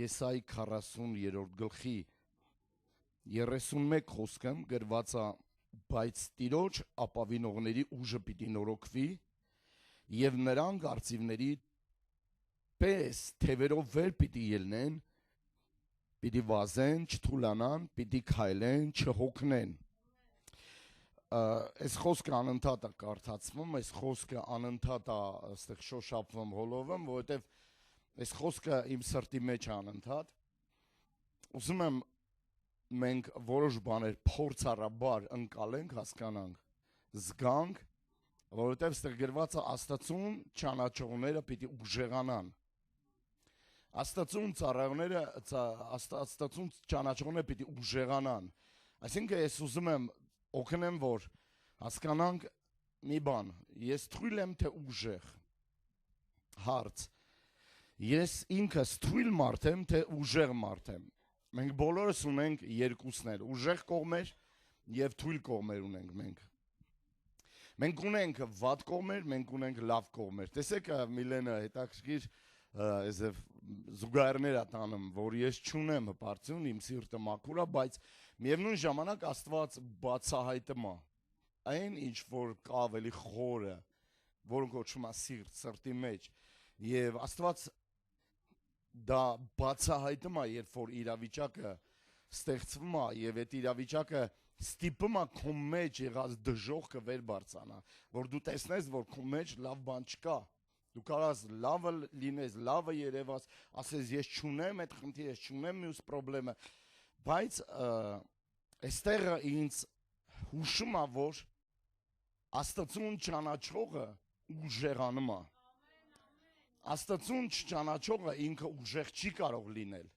Եսայի 40-րդ գլխի 31 խոսքեմ գրված է, բայց Տիրոջ ապավինողների ուժը պիտի նորոգվի եւ նրանք արծիվների պես թևերով վեր պիտի ելնեն, պիտի վազեն, չթուլանան, պիտի քայլեն, չհոգնեն։ Այս խոսքը անընդհատ է կարդացվում, այս խոսքը անընդհատ է այստեղ շոշափվում, հոլովում, որովհետեւ այս խոսքը իմ սրտի մեջ է անընդհատ։ Ուզում եմ մենք որոշ բաներ փորձառաբար ընկալենք, հասկանանք, զգանք, որովհետև ստեղ գրված է Աստծուն ճանաչողները պիտի ուժեղանան։ Աստծուն ծառայողները, Աստծուն ճանաչողները պիտի ուժեղանան։ Այսինքն ես ուզում եմ օգնեմ, որ հասկանանք մի բան, ես թույլ եմ թե ուժեղ։ Հարց. ես ինքս թույլ մարդ եմ թե ուժեղ մարդ եմ։ Մենք բոլորս ունենք երկուսներ, ուժեղ կողմեր եւ թույլ կողմեր ունենք մենք։ Մենք ունենք վատ կողմեր, մենք ունենք լավ կողմեր։ Տեսեք Միլենը հետաքրքիր զուգահեռներ է տանում, որ ես չունեմ հպարտություն, իմ սիրտը մաքուր է, բայց միևնույն ժամանակ Աստված բացահայտում է այն ինչ որ կա ավելի խորը, որը կոչվում է սիրտ, սրտի մեջ, եւ Աստված դա բացահայտում է, երբ որ իրավիճակը ստեղծվում է եւ այդ իրավիճակը ստիպում է քո մեջ եղած դժոխքը վեր բարձրանա, որ դու տեսնես, որ քո մեջ լավ բան չկա։ Դու կարաս լավը լինես, լավը երևաս, ասես ես չունեմ այդ խնդիրը, ես չունեմ մյուս խնդիրը, բայց այստեղը ինձ հուշում է, որ Աստծուն ճանաչողը ուժեղանում է։ Աստծուն չճանաչողը ինքը ուժեղ չի կարող լինել։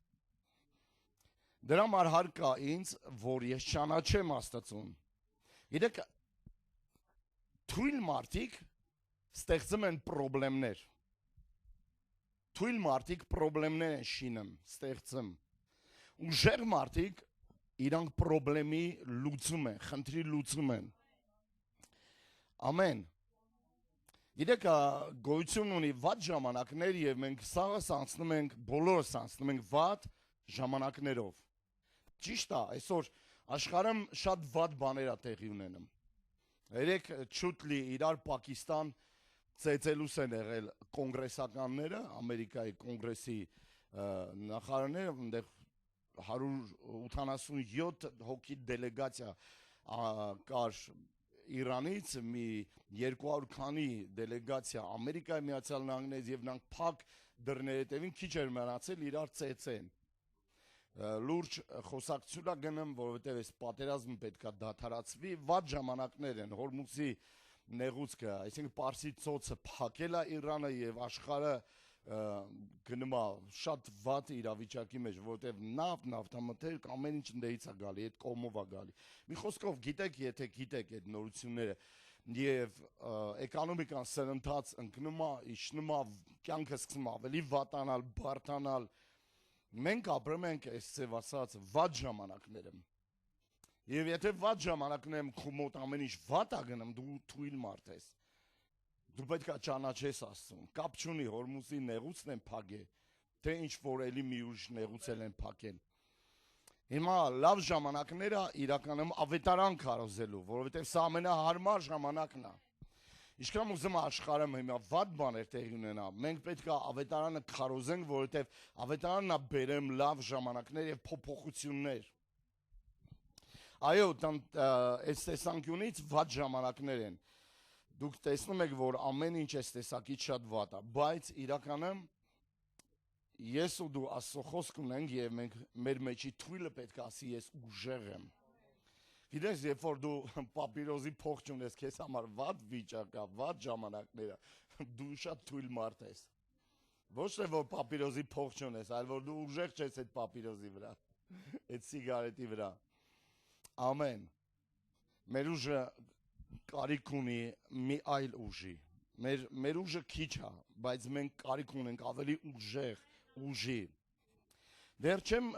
Դրա համար հարկ է ինձ, որ ես ճանաչեմ Աստծուն։ Գիտեք, թույլ մարդիկ ստեղծում են խնդիրներ։ Թույլ մարդիկ խնդիրներ են շինում, ստեղծում։ Ուժեղ մարդիկ իրանք խնդրի լուծում են, խնդրի լուծում են։ Ամեն։ Գիտեք, գոյություն ունի վատ ժամանակներ եւ մենք սաղս անցնում ենք, բոլորս անցնում ենք վատ ժամանակներով։ Ճիշտ է, այսօր աշխարհում շատ վատ բաներ է տեղի ունենում։ Երեք չուտլի իրար Պակիստան ծեծելուս են եղել կոնգրեսականները, Ամերիկայի կոնգրեսի նախարարները, այնտեղ 187 հոգի դելեգացիա կար Իրանից, մի 200 քանի դելեգացիա Ամերիկայի Միացյալ Նահանգներից եւ նրանք փակ դռների հետևին քիչ էր մնացել իրար ծեծեն։ Լուրջ խոսակցություն է գնում, որովհետեւ այս պատերազմը պետքա դադարացվի, վատ ժամանակներ են, Հորմուզի նեղուցքը, այսինքն Պարսից ծոցը փակել է Իրանը եւ աշխարհը գնում է շատ վատ իրավիճակի մեջ, որովհետեւ նավթամթերք ամեն ինչ ընդերից է գալի, այդ կողմով է գալի։ Մի խոսքով գիտեք, եթե գիտեք այդ նորությունները եւ էկոնոմիկան սրընթաց ընկնում է, իջնում է, կյանքը սկսում է ավելի վատանալ, բարդանալ։ Մենք ապրում ենք այս ծեւ ասած վատ ժամանակներում։ Եվ եթե վատ ժամանակներում քո մոտ ամեն ինչ վատ է գնում, դու թույլ մարդ ես։ Դու պետք է ճանաչես Աստծուն։ Կապ չունի Հորմուզի նեղուցն են փակել, թե ինչ որ էլի մի ուրիշ նեղուցել են փակել։ Հիմա լավ ժամանակները իրականում ավետարան քարոզելու, որովհետև սա ամենահարմար ժամանակն է։ Ինչքան ուզում աշխարհում հիմա վատ բաներ տեղի ունենա, մենք պետք է ավետարանը քարոզենք, որովհետև ավետարանն է բերում լավ ժամանակներ եւ փոփոխություններ։ Այո, այս տեսանկյունից վատ ժամանակներ են։ Դուք տեսնում եք, որ ամեն ինչ այս տեսակից շատ վատ է, բայց իրականում ես ու դու Աստծո խոսք ունենք եւ մենք մեր մեջի թույլը պետք է ասի ես ուժեղ եմ։ Գիտես, երբ որ դու պապիրոզի փող չունես, քեզ համար վատ վիճակ է, վատ ժամանակներ է, դու շատ թույլ մարդ ես։ Ոչ թե որ պապիրոզի փող չունես, այլ որ դու ուժեղ չես այդ պապիրոզի վրա, այդ սիգարետի վրա։ Ամեն։ Մեր ուժը կարիք ունի մի այլ ուժի։ Մեր ուժը քիչ է, բայց մենք կարիք ունենք ավելի ուժեղ ուժի։ Դեռ չեմ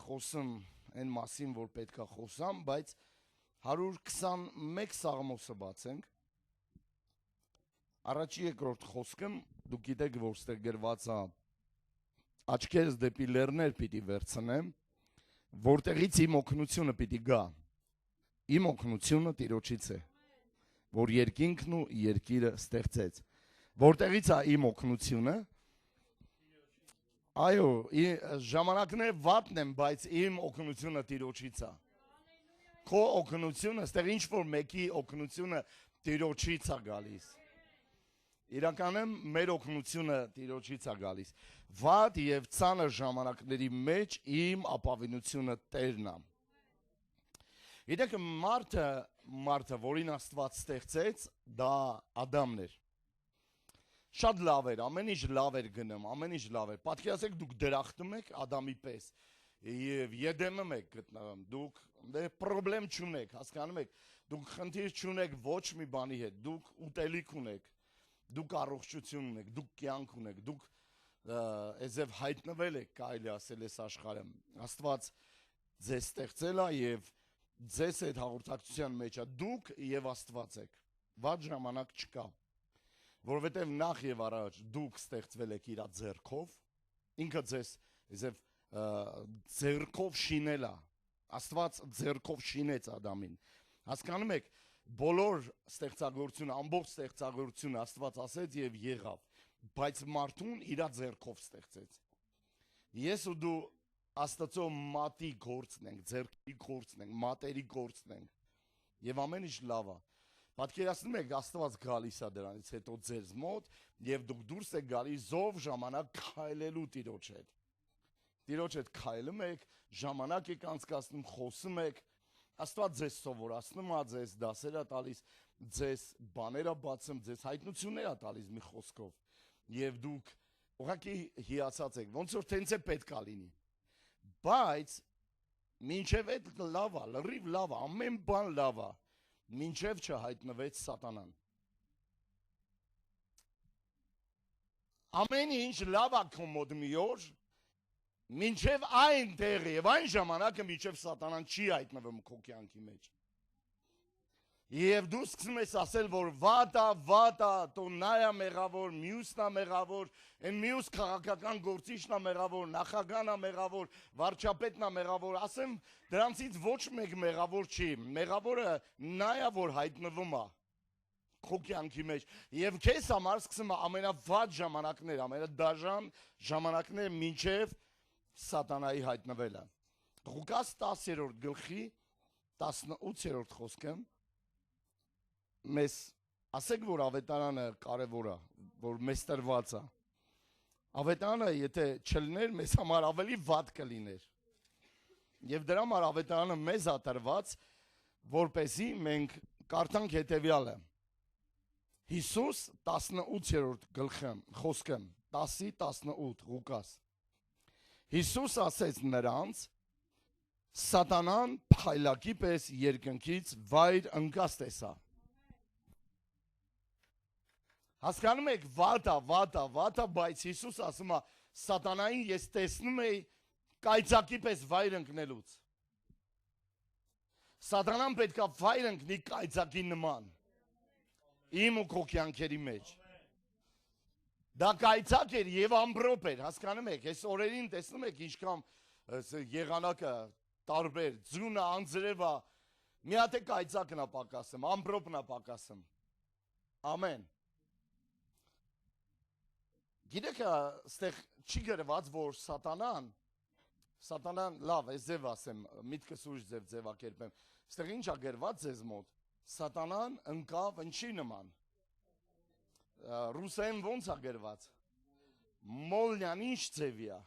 խոսում այն մասին, որ պետք է խոսամ, բայց 121 Սաղմոսը բացենք։ Առաջի երկրորդ խոսքում դուք գիտեք, որ ստեղ գրված է աչքերս դեպի լեռներ պիտի վերցնեմ, որտեղից իմ օգնությունը պիտի գա։ Իմ օգնությունը Տիրոջից է, որ երկինքն ու երկիրը ստեղծեց։ Որտեղից է իմ օգնությունը։ Այո, ժամանակներ վատն են, բայց իմ օգնությունը Տիրոջից է։ Քո օգնությունը, այստեղ ինչ որ մեկի օգնությունը Տիրոջից է գալիս։ Իրականում մեր օգնությունը Տիրոջից է գալիս։ Վատ եւ ծանր ժամանակների մեջ իմ ապավինությունը Տերն է։ Գիտեք, մարդը, որին Աստված ստեղծեց, դա Ադամն էր։ Շատ լավ էր, ամեն ինչ լավ էր գնում, ամեն ինչ լավ էր։ Պատկերացեք, դուք դրախտում եք Ադամի պես եւ Եդեմում եք գտնվում, դուք պրոբլեմ չունեք, հասկանում եք, դուք խնդիր չունեք ոչ մի բանի հետ, դուք ուտելիք ունեք, դուք առողջություն ունեք, դուք կյանք ունեք, դուք այզև հայտնվել եք, կարելի ասել այս աշխարհում։ Աստված ձեզ ստեղծել է եւ ձեզ այդ հաղորդակցության մեջ է, դուք եւ Աստված եք։ Վատ ժամանակ չկա, որովհետեւ նախ եւ առաջ դուք ստեղծվել եք իր ձեռքով, ինքը ձեզ այզև ձեռքով շինել է։ Աստված ձեռքով շինեց Ադամին։ Հասկանում եք, բոլոր ստեղծագործությունը, ամբողջ ստեղծագործությունը Աստված ասեց եւ եղավ, բայց մարդուն իր ձեռքով ստեղծեց։ Ես ու դու Աստծո մատի գործն ենք, ձեռքի գործն ենք, մատերի գործն ենք եւ ամեն ինչ լավ է։ Պատկերացնում եք, Աստված գալիս է դրանից հետո ձեզ մոտ եւ դուք դուրս եք գալիս զով ժամանակ քայլելու Տիրոջ հետ։ Տիրոջ հետ քայլում եք, ժամանակ եք անցկացնում, խոսում եք, Աստված ձեզ սովորացնում է, ձեզ դասեր է տալիս, ձեզ բաներ է բացում, ձեզ հայտնություններ է տալիս մի խոսքով, եւ դուք ուղղակի հիացած եք, ոնց որ տենց է պետք է լինի։ Բայց մինչև այդ լավ է, լրիվ լավ է, ամեն բան լավ է, մինչև չհայտնվեց Սատանան։ Ամեն ինչ լավ է քո մոտ մի օր, մինչև այն տեղը եւ այն ժամանակը մինչև Սատանան չի հայտնվում քո կյանքի մեջ։ Եվ դու սկսում ես ասել, որ վատա, տոննայա մեղավոր, մյուսն է մեղավոր, այն մյուս քաղաքական գործիչն է մեղավոր, նախագահն է մեղավոր, վարչապետն է մեղավոր, ասեմ, դրանցից ոչ մեկ մեղավոր չի, մեղավորը նա է, որ հայտնվում է քո կյանքի մեջ, եւ քեզ համար սկսում է ամենավատ ժամանակներ, ամենադաժան ժամանակներ մինչև Սատանայի հայտնվելը։ Ղուկաս 10-րդ գլխի 18-րդ խոսքը մեզ ասեք, որ ավետարանը կարևոր է, որ մեզ տրված է։ Ավետարանը եթե չլիներ, մեզ համար ավելի վատ կլիներ։ Եվ դրա համար ավետարանը մեզ է տրված, որպեսզի մենք կարդանք հետևյալը։ Հիսուս 18-րդ գլխի խոսքը 10-18 Ղուկաս։ Հիսուս ասեց նրանց. Սատանան փայլակի պես երկնքից վայր ընկած տեսա։ Հասկանում եք, վատա, բայց Հիսուս ասում է, Սատանային ես տեսնում էի կայծակի պես վայր ընկնելուց։ Սատանան պետք է վայր ընկնի կայծակի նման։ Իմ ու քո կյանքերի մեջ։ Դա կայծակ էր եւ ամբրոպ էր, հասկանում եք, այս օրերին տեսնում եք ինչքան եղանակը տարբեր, ձյունը, անձրևը, մի հատ է կայծակն է պակասում, ամբրոպն է պակասում։ Ամեն։ Գիտեք, այստեղ չի գրված, որ Սատանան լավ, այս ձև ասեմ, միտքս ուրիշ ձևակերպեմ, այստեղ ինչ է գրված ձեզ մոտ, Սատանան ընկավ ինչի նման, ռուսերեն ոնց է գրված, մոլնյան ինչ ձևի է,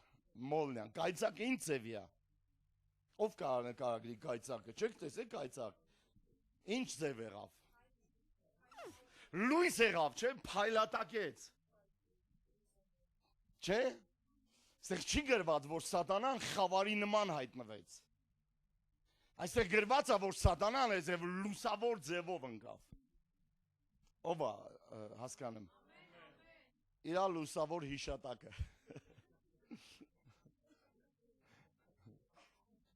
մոլնյան, կայծակը ինչ ձևի է, ով կարող նկարագրի կայծակը, չեք տեսեք կայծակ, ինչ ձև եղավ, լույս եղավ, չէ, փայլատակեց, չէ, այստեղ չի գրված, որ Սատանան խավարի նման հայտնվեց, այստեղ գրված է, որ Սատանան այստեղ լուսավոր ձևով ընկավ, ով է հասկանում, իրա լուսավոր հիշատակը,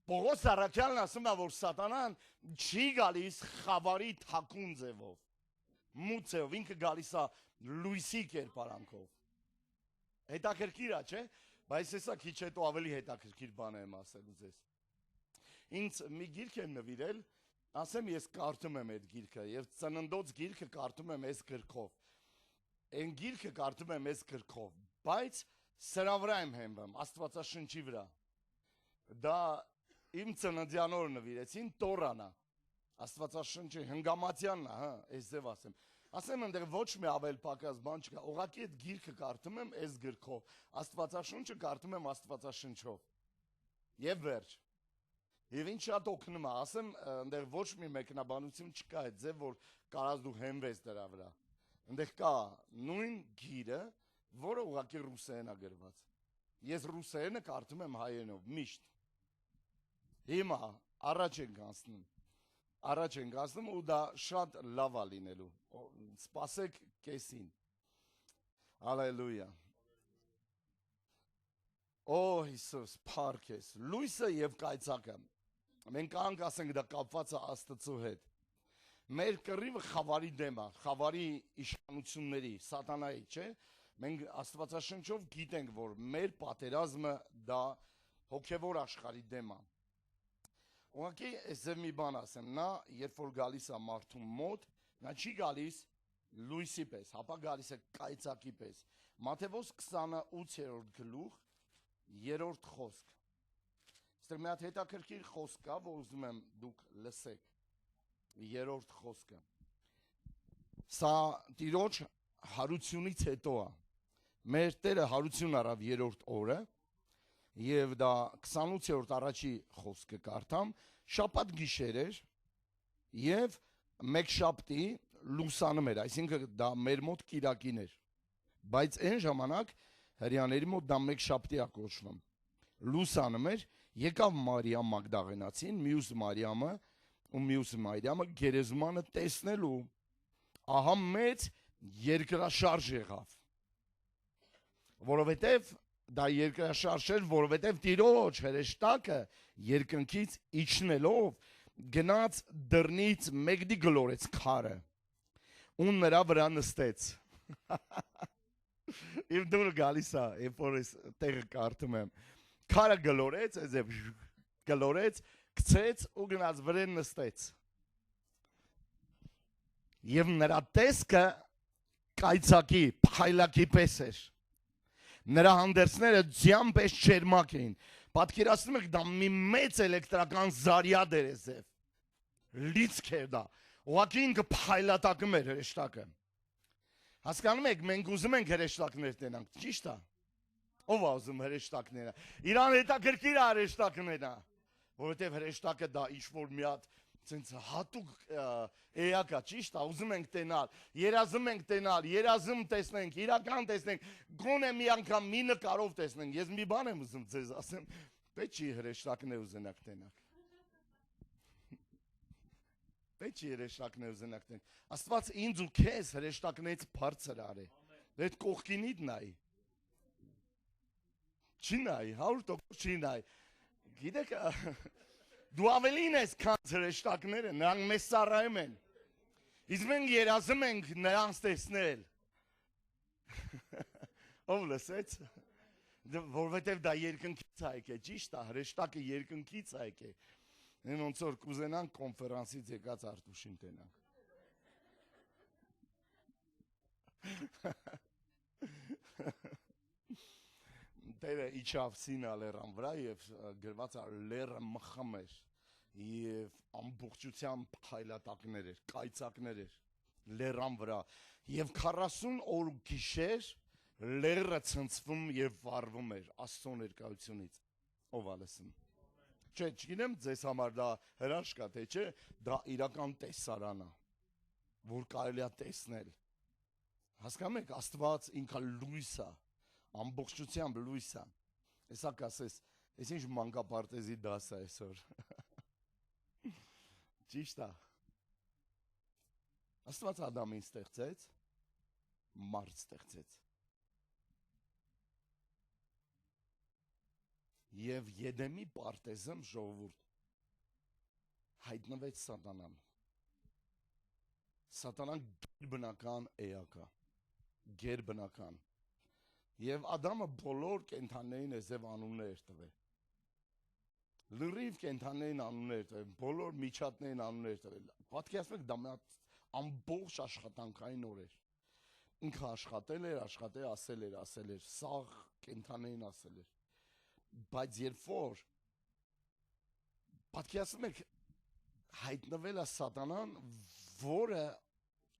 Պողոս Առաքյալն ասում է, որ Սատանան չի գալիս խավարի թակուն ձևով, մութ ձևով, ինքը գալիս է լույսի կերպարանքով, հետաքրքիր է, չէ, Բայց հեսա քիչ հետո ավելի հետաքրքիր բան եմ ասելու ձեզ։ Ինձ մի գիրք են նվիրել, ասեմ ես կարդում եմ այդ գիրքը եւ ծննդոց գիրքը կարդում եմ այս գրքով։ Այն գիրքը կարդում եմ այս գրքով, բայց սրա վրա եմ հենվում, Աստվածաշնչի վրա։ Դա իմ ծննդյան օրը նվիրեցին Տորանա։ Աստվածաշնչի հնգամատյանն է, հա, այս ձև ասեմ։ Ասեմ այնտեղ ոչ մի ավել պակաս բան չկա։ Ուղղակի այդ գիրքը կարդում եմ այս գրքով, Աստվածաշունչը կարդում եմ Աստվածաշնչով։ Եվ վերջ։ Եվ ինչ շատ օգնում է, ասեմ, այնտեղ ոչ մի մեկնաբանություն չկա այդ ձև, որ կարաս դու հենվես դրա վրա։ Այնտեղ կա նույն գիրը, որը ուղղակի ռուսերեն է գրված։ Ես ռուսերենը կարդում եմ հայերենով միշտ։ Հիմա առաջ ենք անցնում ու դա շատ լավ է լինելու։ Սպասեք կեսին։ Հալելույա։ Օ Հիսուս, փառք ես։ Լույսը եւ կայծակը։ Մենք կանք ասենք դա կապված է Աստծո հետ։ Մեր կռիվը խավարի դեմ է, խավարի իշխանությունների, սատանայի, չէ՞։ Մենք Աստվածաշնչով գիտենք, որ մեր պատերազմը դա հոգևոր աշխարհի դեմ է։ Ուղղակի ես մի բան ասեմ, նա երբ որ գալիս է մարդու մոտ, նա չի գալիս լույսի պես, հապա գալիս է կայծակի պես։ Մատթեոս 28-րդ գլուխ, 3-րդ խոսք։ Այստեղ մի հատ հետաքրքիր խոսք կա, որ ուզում եմ դուք լսեք։ 3-րդ խոսքը։ Սա Տիրոջ հարությունից հետո է։ Մեր Տերը հարություն արավ 3-րդ օրը, եւ դա 28-րդ առաջի խոսքը կարդամ, շաբաթ գիշեր էր եւ մեկշաբթի լուսանում էր, այսինքն դա մեր մոտ կիրակին էր։ Բայց այն ժամանակ հрьяաների մոտ դա մեկշաբթի է կոչվում։ Լուսանում էր, եկավ Մարիամ Մագդաղենացին, մյուս Մարիամը գերեզմանը տեսնելու, ահա մեծ երկրաշարժ եղավ, որովհետև դա երկրաշարժ էր, որովհետև Տիրոջ հրեշտակը երկնքից իջնելով գնաց դռնից մեկդի գլորեց քարը ու նրա վրա նստեց։ Իմ դուրը գալիս է, երբ որ ես տեղը կարդում եմ, քարը գլորեց, գլորեց, գցեց ու գնաց վրան նստեց։ Եվ նրա տեսքը կայծակի, փայլակի պես էր։ Նրա հանդերձները ձյան պես չերմակ էին։ Պատկերացնում եք, դա մի մեծ էլեկտրական զարյադ էր էսև։ Լիցք էր դա։ Ուղղակի ինքը փայլատակում էր հրեշտակը։ Հասկանում եք, մենք ուզում ենք հրեշտակներ տենանք, ճիշտ է։ Ով է ուզում հրեշտակները։ Իրան հետաքրքիր է հրեշտակները, որովհետև հրեշտակը դա ինչ-որ մի հատ ցենց հատուկ էակ է, ճիշտ է, ուզում ենք տենալ, երազում ենք տենալ, երազում տեսնենք, իրական տեսնենք, գոնե մի անգամ մի նկարով տեսնենք։ Ես մի բան եմ ուզում ձեզ ասեմ, պետք չի հրեշտակներ ուզենաք տենալ։ Պետք չի հրեշտակներ ուզենաք տենալ։ Աստված ինձ ու քեզ հրեշտակներից բարձր արի։ Այդ կողքինիդ նայ։ Չի նայ, 100% չի նայ։ Գիտեք, դու ավելին ես, քան հրեշտակները, նրանք մեզ ծառայում են։ Իսկ մենք երազում ենք նրանց տեսնել։ Ով լսեց։ Որովհետև դա երկնքից այք է, ճիշտ է, հրեշտակը երկնքից այք է։ Ոնց որ կուզենանք կոնֆերանսից եկած Արտուշին տենանք։ Տերը իջավ Սինա լեռան վրա եւ գրված է լեռը մխում էր եւ ամբողջությամբ փայլատակներ էր, կայծակներ էր լեռան վրա եւ 40 օր ու գիշեր լեռը ցնցվում եւ վառվում էր Աստծո ներկայությունից։ Ով է լսում։ Չէ, չգիտեմ ձեզ համար դա հրաշք է, թե չէ, դա իրական տեսարան է, որ կարելի է տեսնել։ Հասկանում եք, Աստված ինքը լույս է, ամբողջությամբ լույս է։ Հեսա կասես, ես ինչ մանկապարտեզի դաս է այսօր։ Ճիշտ է։ Աստված Ադամին ստեղծեց, մարդ ստեղծեց։ Եվ Եդեմի պարտեզում ժողովուրդ հայտնվեց սատանան։ Սատանան գերբնական էակ է, գերբնական։ Եվ Ադամը բոլոր կենդաններին էզև անուններ տվել։ Լրիվ կենդաններին անուններ տվել, բոլոր միջատներին անուններ տվել։ Պատկերացնեք դա մի ամբողջ աշխատանքային օր էր։ Ինքը աշխատել էր, ասել էր, սաղ կենդաններին ասել էր։ Բայց երբ որ պատկերացնում եք հայտնվել է սատանան, որը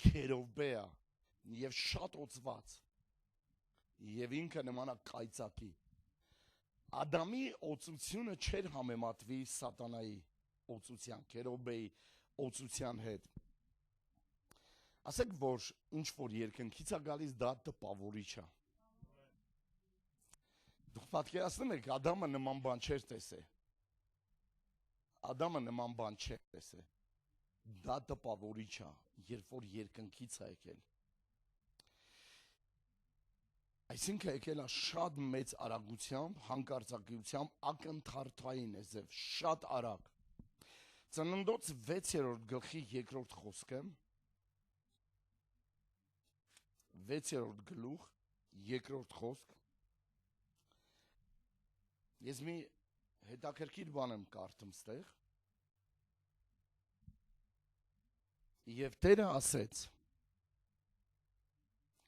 քերովբե է եւ շատ օծված եւ ինքը նման է կայծակի։ Ադամի օծությունը չէր համեմատվի սատանայի օծության, քերովբեի օծության հետ։ Ասեք, որ ինչ որ երկնքից է գալիս, դա տպավորիչ է։ Դուք պատկերացնում եք, Ադամը նման բան չէր տեսել։ Ադամը նման բան չէր տեսել։ Դա տպավորիչ է, երբ որ երկնքից է եկել։ Այսինքն եկել է շատ մեծ արագությամբ, հանկարծակիությամբ, ակնթարթային է ձև, շատ արագ։ Ծննդոց 6-րդ գլխի 2-րդ խոսքը, 6-րդ գլուխ 2-րդ խոսք։ Ես մի հետաքրքիր բան եմ կարդում ստեղ։ Եվ Տերը ասեց,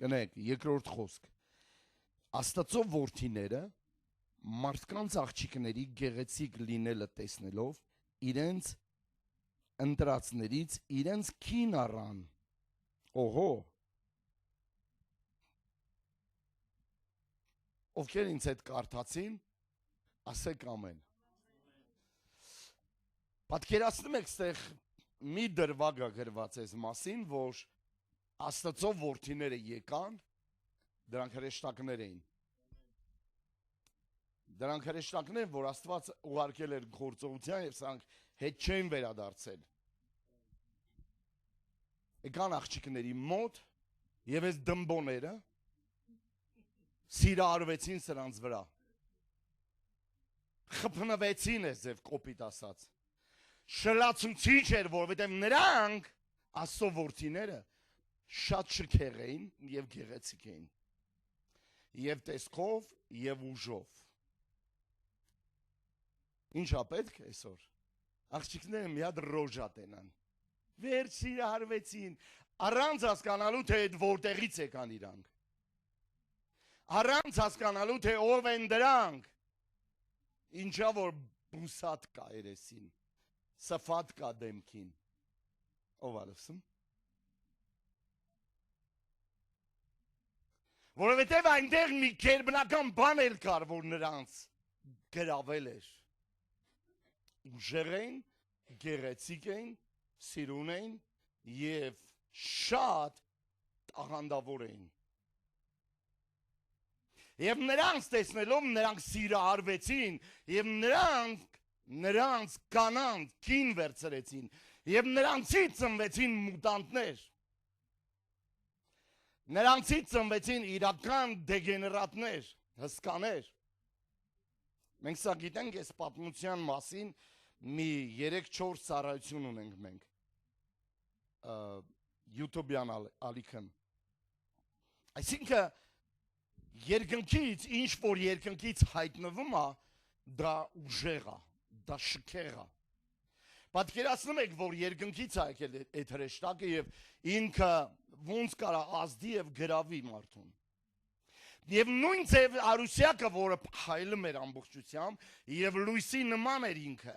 կնեք, 2-րդ խոսք, Աստծո որդիները մարդկանց աղջիկների գեղեցիկ լինելը տեսնելով, իրենց ընտրածներից իրենց քին առան։ Օհո։ Ովքեր ինձ հետ կարդացին, ասեք ամեն։ Պատկերացնում եք ստեղ մի դրվագ գրված էս մասին, որ Աստծո որդիները եկան, դրանք հրեշտակներ էին։ Դրանք հրեշտակներ, որ Աստված ուղարկել էր գործողության եւ սրանք հետ չեն վերադարձել։ Եկան աղջիկների մոտ եւ այս դմբոները սիրահարվեցին սրանց վրա։ Խփնվեցին էս ձև կոպիտ ասած։ Շլացուցիչ էր, որովհետեւ նրանք Աստծո որդիները շատ շքեղ էին եւ գեղեցիկ էին։ Եվ տեսքով եւ ուժով։ Ինչա պետք այսօր։ Աղջիկները մի հատ ռոժա տենան։ Վերջ սիրահարվեցին, առանց հասկանալու թե այդ որտեղից եկան իրանք։ Առանց հասկանալու թե ով են դրանք։ Ինչա որ բուսատ կա երեսին, սֆատ կա դեմքին։ Ով ալսում։ Որովհետև այնտեղ մի կերբնական բան էլ կար, որ նրանց գրավել էր։ Ուժեղ էին, գեղեցիկ էին, սիրուն էին եւ շատ աղանդավոր էին։ Եվ նրանց տեսնելով նրանք սիրահարվեցին եւ նրանց կանանց քին վերցրեցին եւ նրանցից ծնվեցին մուտանտներ։ Նրանցից ծնվեցին իրական դեգեներատներ, հսկաներ։ Մենք սա գիտենք այս պատմության մասին մի 3-4 ծառայություն ունենք մենք YouTube-յան ալիքն։ Այսինքն երկնքից, ինչ որ երկնքից հայտնվում է, դա ուժեղ է, դա շքեղ է։ Պատկերացնում եք, որ երկնքից է եկել այդ հրեշտակը եւ ինքը ոնց կարա ազդի եւ գրավի մարդուն։ Եվ նույն ձև Արուսյակը, որը փայլում էր ամբողջությամբ եւ լույսի նման էր ինքը։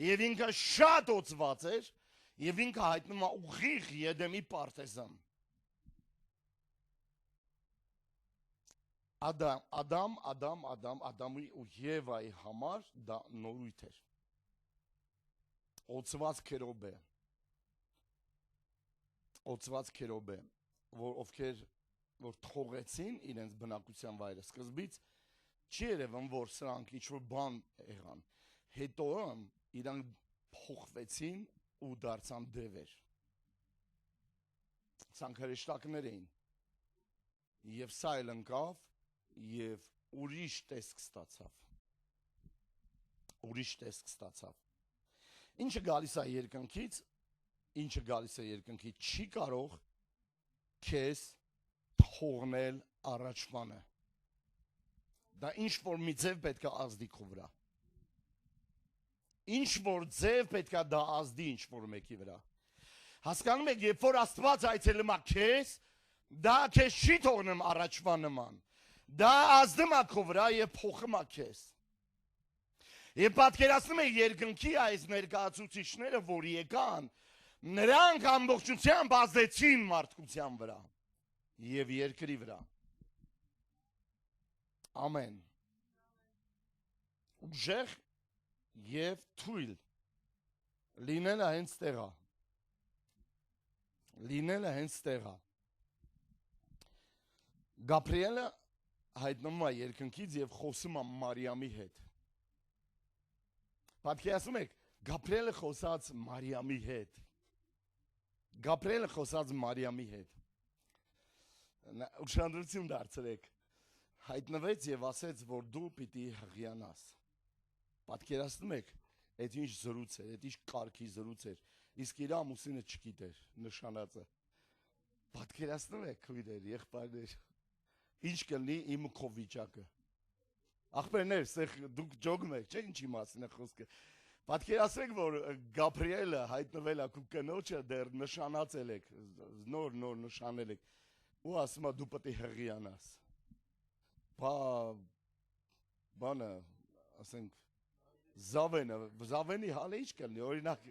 Եվ ինքը շատ օծված էր եւ ինքը հայտնում է ուղիղ Եդեմի պարտեզան։ Ադամի ու Եվայի համար դա նորույթ էր։ Օծված քերոբե, որ թողեցին իրենց բնակության վայրը։ Սկզբից չի երևում, որ սրանք ինչ-որ բան եղան։ Հետո իրանք փոխվեցին ու դարձան դևեր։ Սրանք հրեշտակներ էին։ Եվ սա էլ ընկավ եւ ուրիշ տեսք ստացավ։ Ինչը գալիս է երկնքից, չի կարող քեզ թողնել առաջվանը։ Դա ինչ որ մի ձև պետք է ազդի քո վրա։ Ինչ որ ձև պետք է դա ազդի ինչ որ մեկի վրա։ Հասկանում եք, երբ որ Աստված այցելում է քեզ, դա քեզ չի թողնում առաջվա նման։ Դա ազդում է քո վրա եւ փոխում է քեզ։ Եվ պատկերացնում եք երկնքի այս ներկայացուցիչները, որ եկան, նրանք ամբողջությամբ ազդեցին մարդկության վրա եւ երկրի վրա։ Ամեն։ Ուժեղ եւ թույլ լինելը հենց տեղա։ Լինելը հենց տեղա։ Գաբրիելը հայտնվում է երկնքից եւ խոսում է Մարիամի հետ։ Պատկերացնում եք, Գաբրիելը խոսած Մարիամի հետ։ Գաբրիելը խոսած Մարիամի հետ։ Ուշադրություն դարձրեք։ Հայտնվեց եւ ասեց, որ դու պիտի հղիանաս։ Պատկերացնում եք, այդ ինչ զրույց էր, այդ ինչ կարգի զրույց էր, իսկ իր ամուսինը չգիտեր նշանածը։ Պատկերացնում եք, քույրեր, եղբայրներ, ինչ կլինի իմ քո վիճակը։ Ախպերներ, սեղ դուք ջոգում եք, չէ՞ ինչի մասին է խոսքը։ Պատկերացրեք, որ Գաբրիելը հայտնվել է քո կնոջը դեռ նշանացել եք, նոր նշանել եք։ Ու ասում է դու պետք է հղիանաս։ Բանը, ասենք Զավենի հալը ինչ կլինի, օրինակ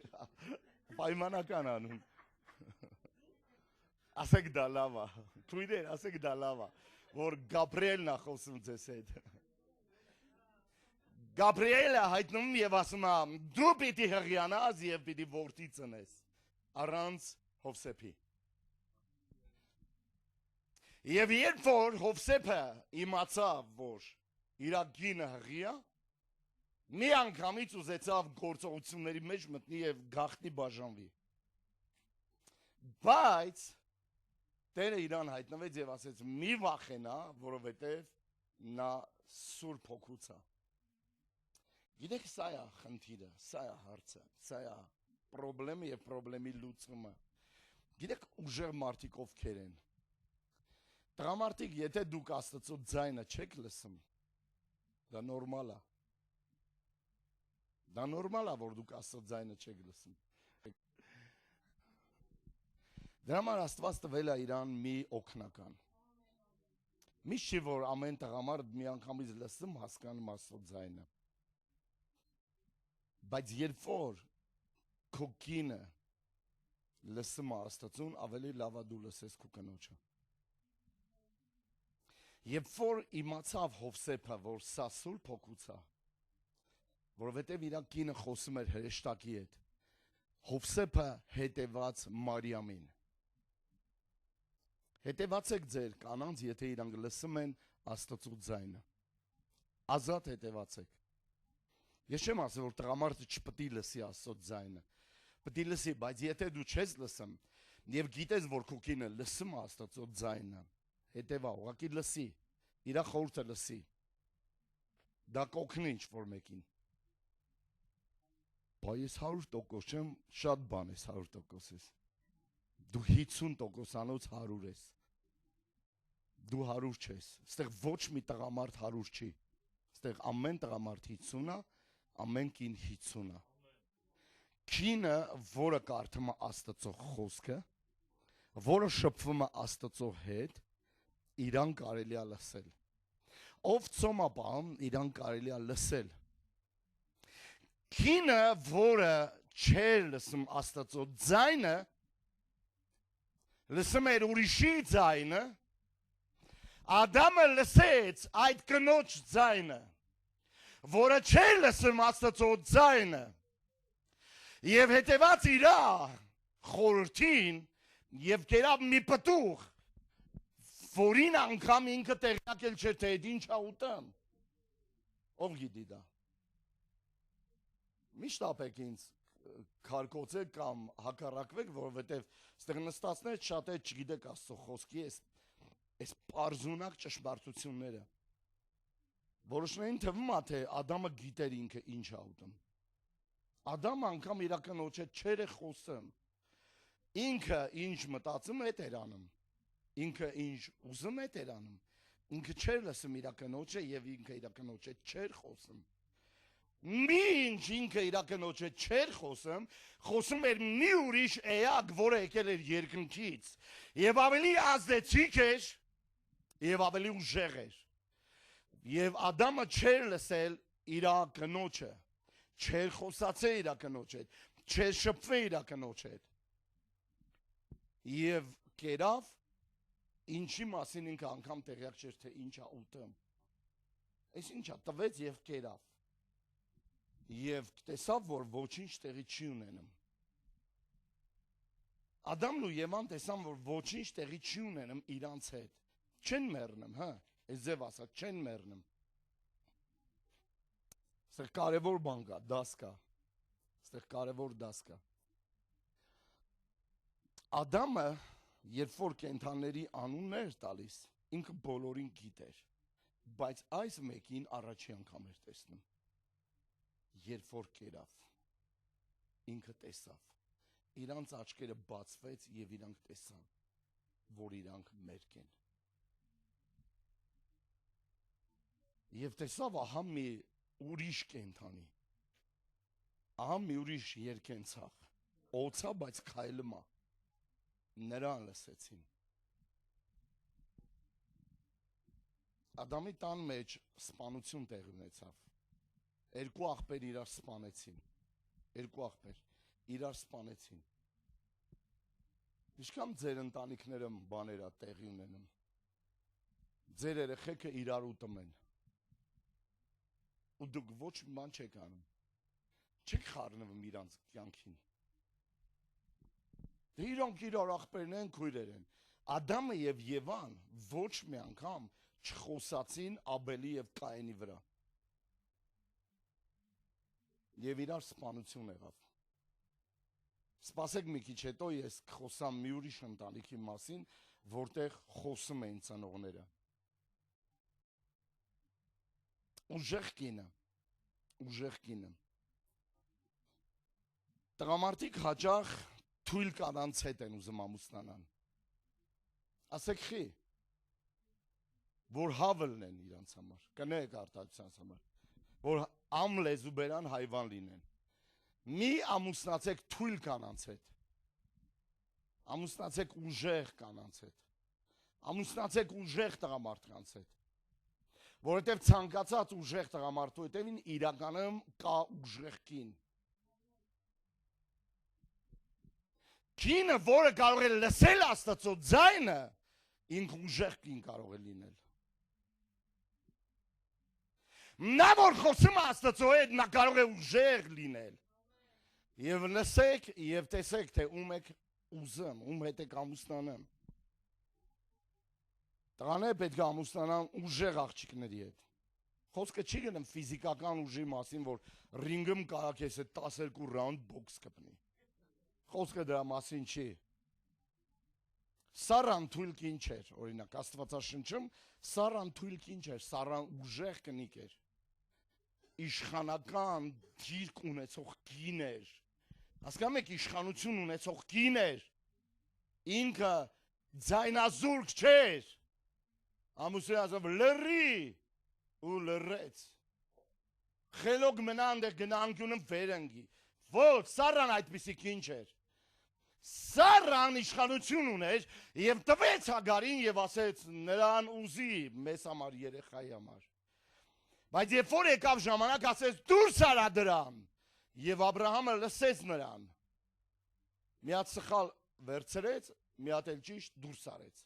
պայմանական անում։ Ասեք դա լավ է, քույրեր, ասեք դա լավ է, որ Գաբրիելն է խոսում ձեզ հետ։ Գաբրիելը հայտնվում եւ ասում է դու պիտի հղիանաս եւ պիտի որդի ծնես առանց Հովսեփի։ Եվ երբ որ Հովսեփը իմացավ, որ իր կինը հղի է, մի անգամից ուզեցավ գործողությունների մեջ մտնի եւ գաղտնի բաժանվի։ Բայց Տերը իրան հայտնվեց եւ ասեց մի վախենա, որովհետեւ նա Սուրբ Հոգուց է։ Գիտեք, սա է խնդիրը, սա է հարցը, սա է խնդրեմը եւ խնդրեմի լուծումը։ Գիտեք, ուժեղ մարդիկ ովքեր են։ Տղամարդիկ, եթե դուք Աստծո ձայնը չեք լսում, դա նորմալ է։ Դա նորմալ է, որ դուք Աստծո ձայնը չեք լսում։ Դրա համար Աստված տվել է իրան մի օգնական։ Միշտ չի, որ ամեն տղամարդ մի անգամից լսում հասկանում Աստծո ձայնը։ Բայց երբ որ քո կինը լսում է Աստծուն, ավելի լավ է դու լսես քո կնոջը։ Երբ որ իմացավ Հովսեփը, որ սա Սուրբ Հոգուց է, որովհետև իր կինը խոսում էր հրեշտակի հետ, Հովսեփը հետևած Մարիամին։ Հետևացեք ձեր կանանց, եթե իրանք լսում են Աստծո ձայնը։ Ազատ հետևացեք։ Ես չեմ ասում, որ տղամարդը չպետք է լսի Աստծո ձայնը։ Պետք է լսի, բայց եթե դու չես լսում եւ գիտես, որ քո կինը լսում է Աստծո ձայնը, հետևա, ուղղակի լսի, իր խորհուրդը լսի։ Դա կօգնի ինչ-որ մեկին։ Բայց 100% չեմ, շատ բան ես 100%-ից։ Դու 50%-անոց 100 ես։ Դու 100 չես։ Այստեղ ոչ մի տղամարդ 100 չի։ Այստեղ ամեն տղամարդ 50 է, ամեն կին 50 է։ Կինը, որը կարդում է Աստծո խոսքը, որը շփվում է Աստծո հետ, իրան կարելի է լսել։ Ով ծոմապահում, իրան կարելի է լսել։ Կինը, որը չէր լսում Աստծո ձայնը, լսում էր ուրիշի ձայնը, Ադամը լսեց այդ կնոջ ձայնը, որը չէր լսում Աստծո ձայնը, եւ հետեւած իր խորհրդին եւ կերավ մի պտուղ, որին անգամ ինքը տեղյակ էլ չէր, թե ինչ է ուտում։ Ով գիտի դա։ Միշտ ապեք ինձ քարկոծեք կամ հակառակվեք, որովհետև ստեղ նստածներ շատ է չգիտեք Աստծո խոսքի այս պարզունակ ճշմարտությունները։ Որոշներին թվում է, թե Ադամը գիտեր ինքը ինչ է ուտում։ Ադամը անգամ իր կնոջ հետ չէր խոսում։ Ինքը ինչ մտածում է էր անում։ Ինքը ինչ ուզում է էր անում։ Ինքը չէր լսում իր կնոջը եւ ինքը իր կնոջը չէր խոսում։ Մինչ ինքը իր կնոջը չէր խոսում էր մի ուրիշ էակ, որը եկել էր երկնքից եւ ավելի ազդեցիկ էր եւ ավելի ուժեղ էր։ Եվ Ադամը չէր լսել իր կնոջը, չէր խոսացել իր կնոջ հետ, չէր շփվել իր կնոջ հետ։ Եվ կերավ, ինչի մասին ինքը անգամ տեղյակ չէր, թե ինչա ուտեմ։ Այս ինչա տվեց եւ կերավ։ Եվ տեսավ, որ ոչինչ տեղի չի ունենում։ Ադամն ու Եվան տեսան, որ ոչինչ տեղի չի ունենում իրանց հետ։ Չեն մեռնում, հա, այս ձև ասած, չեն մեռնում։ Այստեղ կարևոր բան կա, դաս կա։ Այստեղ կարևոր դաս կա։ Ադամը, երբ որ կենդանների անուններ տալիս, ինքը բոլորին գիտեր, բայց այս մեկին առաջի անգամ էր տեսնում։ Երբ որ կերավ, ինքը տեսավ, իրանց աչքերը բացվեց եւ իրանք տեսան, որ իրանք մերկ են։ Եվ տեսավ ահա մի ուրիշ կենդանի, ահա մի ուրիշ երկենցաղ, օծա, բայց քայլում է, նրան լսեցին։ Ադամի տան մեջ սպանություն տեղ ունեցավ։ Երկու աղբեր իրար սպանեցին։ Երկու աղբեր իրար սպանեցին։ Ինչքան ձեր ընտանիքները բաներ է տեղի ունենում։ Ձեր երեխեքը իրար ուտում են։ Ու դուք ոչ մի բան չեք անում։ Չեք խառնվում իրանց կյանքին։ Դե իրանք իրար աղբերն են, քույրեր են։ Ադամը եւ Եվան ոչ մի անգամ չխոսացին Աբելի եւ Կայենի վրա։ Եվ իրար սպանություն եղավ։ Սպասեք մի քիչ հետո ես խոսամ մի ուրիշ ընտանիքի մասին, որտեղ խոսում էին ծնողները։ Ուժեղ կինը։ Տղամարդիկ հաճախ թույլ կանանց հետ են ուզում ամուսնանան։ Ասեք խի, որ հավելն են իրանց համար, կնեք արտահայտությանց համար, որ ամլեզու բերան հայվան լինեն։ Մի ամուսնացեք թույլ կանանց հետ։ Ամուսնացեք ուժեղ կանանց հետ։ Ամուսնացեք ուժեղ տղամարդկանց հետ։ Որովհետև ցանկացած ուժեղ տղամարդու հետևին իրականում կա ուժեղ կին։ Կինը, որը կարող է լսել Աստծո ձայնը, ինքը ուժեղ կին կարող է լինել։ Նա որ խոսում է Աստծո հետ, նա կարող է ուժեղ լինել։ Եվ լսեք եւ տեսեք, թե ում եք ուզում, ում հետ եք ամուսնանամ։ Տղաները պետք է ամուսնանան ուժեղ աղջիկների հետ։ Խոսքը չի գնում ֆիզիկական ուժի մասին, որ ռինգում կարա քեզ հետ 12 ռաունդ բոքս կպնի։ Խոսքը դրա մասին չի։ Սարան թույլ կին չէր, օրինակ Աստվածաշնչում Սարան թույլ կին չէր, Սարան ուժեղ կնիկ էր։ Իշխանական դիրք ունեցող կին էր։ Հասկանում եք, իշխանություն ունեցող կին էր։ Ինքը ձայնազուրկ չէր։ Ամուսինը ասավ լռի ու լռեց։ Խելոք մնան դե գնանկյունը վերընկի։ Ոչ, Սարան այդպիսի կին չէր։ Սարան իշխանություն ուներ եւ տվեց Հագարին եւ ասեց նրան ուզի մեզ համար երեխայի համար։ Բայց երբ որ եկավ ժամանակ, ասեց դուրս արա դրան եւ Աբրահամը լսեց նրան։ Մի հատ սխալ վերցրեց, մի հատ էլ ճիշտ դուրս արեց։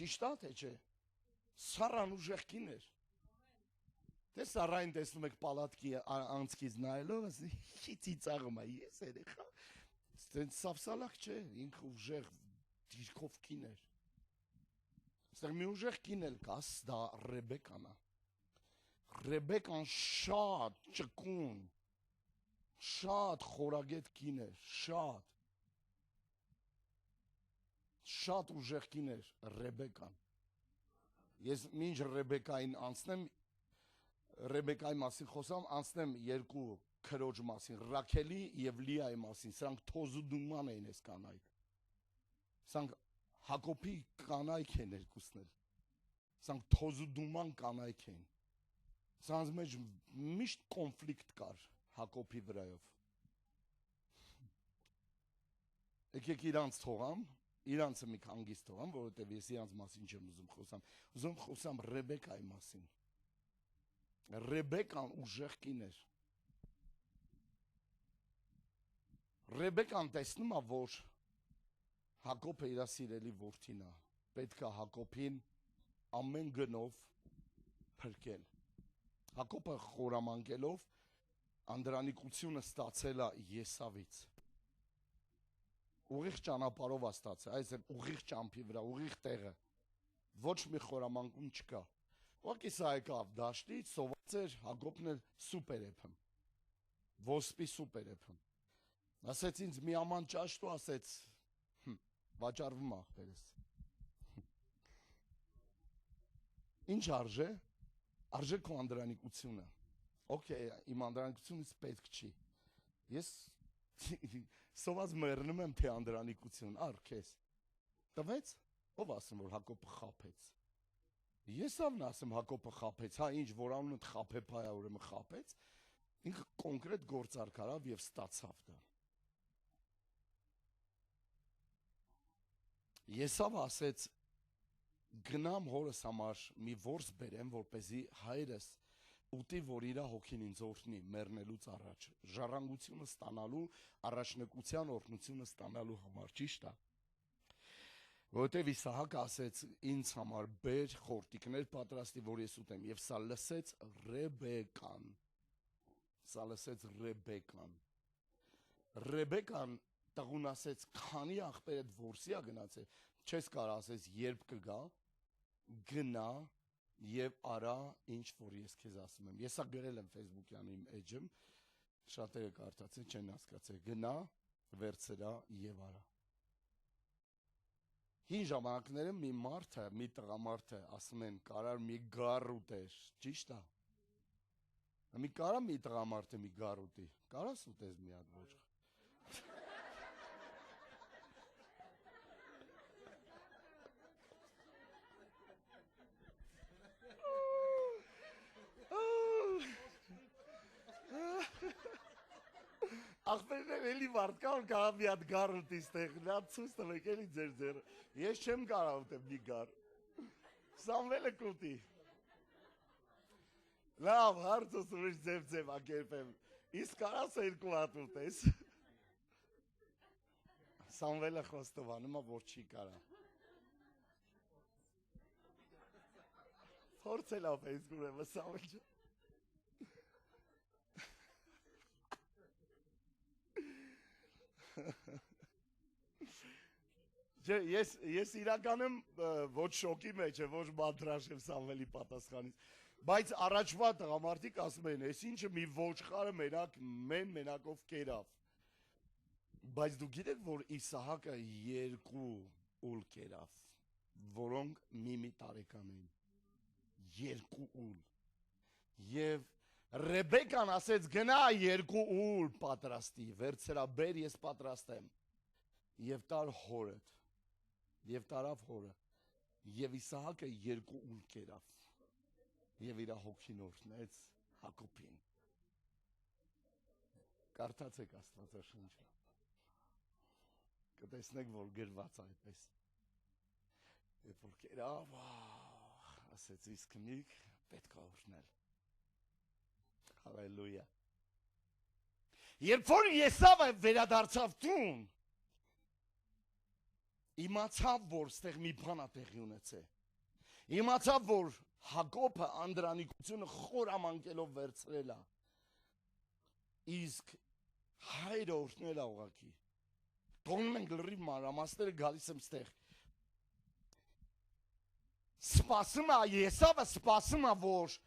Ճիշտ է թե չէ։ Սարան ուժեղ կին էր։ Դե Սարային տեսնում եք պալատքի անցքից նայելով, ասի ծիծաղում է, ես երեխա։ Ստենց սավսալակ չէ, ինքը ուժեղ դիրքով կին էր։ Ստեղ մի ուժեղ կին էլ կա, դա Ռեբեկան է։ Ռեբեկան շատ ճկուն, շատ խորագետ կին էր, շատ ուժեղ կին էր Ռեբեկան։ Ես մինչ Ռեբեկային անցնեմ, Ռեբեկայի մասին խոսամ, անցնեմ երկու քրոջ մասին, Ռաքելի եւ Լիայի մասին, սրանք թոզուդուման էին այս կանայք։ Սրանք Հակոբի կանայք են երկուսն էլ։ Սանք թոզուդուման կանայք են։ Սանց մեջ միշտ կոնֆլիկտ կար Հակոբի վրայով։ Եկեք իրանց թողամ, իրանցը մի հանգիստ թողամ, որովհետև ես իրանց մասին չեմ ուզում խոսամ։ Ուզում խոսամ Ռեբեկայի մասին։ Ռեբեկան ուժեղ կին էր։ Ռեբեկան տեսնում է, որ Հակոբը իր սիրելի որդին է, պետք է Հակոբին ամեն գնով փրկել։ Հակոբը խորամանկելով անդրանիկությունը ստացել է Եսավից։ Ուղիղ ճանապարհով է ստացել, այս է ուղիղ ճամփի վրա, ուղիղ տեղը։ Ոչ մի խորամանկում չկա։ Ուղղակի սա եկավ դաշտից, սոված էր, Հակոբն էլ սուպեր էփում։ Ոսպի սուպեր էփում։ Ասեց ինձ մի աման ճաշտու, ասեց վաճառվում աղբերս։ Ինչ արժե։ Արժե քո անդրանիկությունը։ Okay, իմ անդրանիկությունից պետք չի։ Ես սոված մեռնում եմ թե անդրանիկություն, ար քեզ։ Տվեց, ով ասում որ Հակոբը խափեց։ Եսավն ասում Հակոբը խափեց, հա ինչ որ անունդ խափեփայ է ուրեմն խափեց։ Ինքը կոնկրետ գործարք արավ եւ ստացավ դա։ Եսավ ասեց գնամ հորս համար մի որս բերեմ, որպեսզի հայրս ուտի, որ իր հոգին ինձ օրհնի մեռնելուց առաջ, ժառանգությունը ստանալու, առաջնեկության օրհնությունը ստանալու համար, ճիշտ է։ Որովհետև Իսահակը ասեց ինձ համար բեր խորտիկներ պատրաստի, որ ես ուտեմ, եւ սա լսեց Ռեբեկան։ Սա լսեց Ռեբեկան։ Ռեբեկան տղուն ասեց, քանի աղբեր այդ որսի է գնացել, չես կարող ասես երբ կգա, գնա եւ արա ինչ որ ես քեզ ասում եմ։ Ես սա գրել եմ Facebook-յան իմ էջում, շատերը կարդացին, չեն հասկացել, գնա, վերցրա եւ արա։ Հին ժամանակներում մի մարդը, մի տղամարդը ասում են, կարար մի գառ ուտեր, ճիշտ է։ Մի կարա մի տղամարդը մի գառ ուտի, կարաս ուտես մի հատ ոչ։ Ախպերներ էլի մարդ կա, որ կարա մի հատ գառ ուտի ստեղ, նա ցույց տվեք էլի ձեր ձերը։ Ես չեմ կարող ուտեմ մի գառ։ Սամվելը կուտի։ Լավ, հարցս ուրիշ ձև ակերպեմ։ Իսկ կարաս երկու հատ ուտես։ Սամվելը խոստովանում է, որ չի կարա։ Փորձել ա Facebook-ը, Սամվել ջան։ Ես իրականում ոչ շոկի մեջ եմ, ոչ մանրաժ եմ Սամվելի պատասխանից, բայց առաջվա տղամարդիկ ասում են, ես ինչը մի ոչխարը մենակով կերավ, բայց դու գիտեք, որ Իսահակը երկու ուլ կերավ, որոնք մի տարեկան են, երկու ուլ, և Ռեբեկան ասեց գնա երկու ուլ պատրաստի, վերցրա բեր ես պատրաստեմ, և տար հորդ, և տարավ հորը, և Իսահակը երկու ուլ կերավ, և իր հոգին օրհնեց Հակոբին։ Կարդացեք Աստվածաշունչը, կտեսնեք, որ գրված է այդպես, երբ որ կերավ, ասեց իսկ միք պետք է օրհնել։ Հալելույա։ Երբ որ Եսավը վերադարձավ տուն, իմացավ, որ ստեղ մի բան է տեղի ունեցել։ Իմացավ, որ Հակոբը անդրանիկությունը խորամանկելով վերցրել է։ Իսկ հայրը օրհնել է ուղղակի։ Թողնում ենք լրիվ մանրամասները գալիս եմ ստեղ։ Սպասում է, Եսավը սպասում է, որ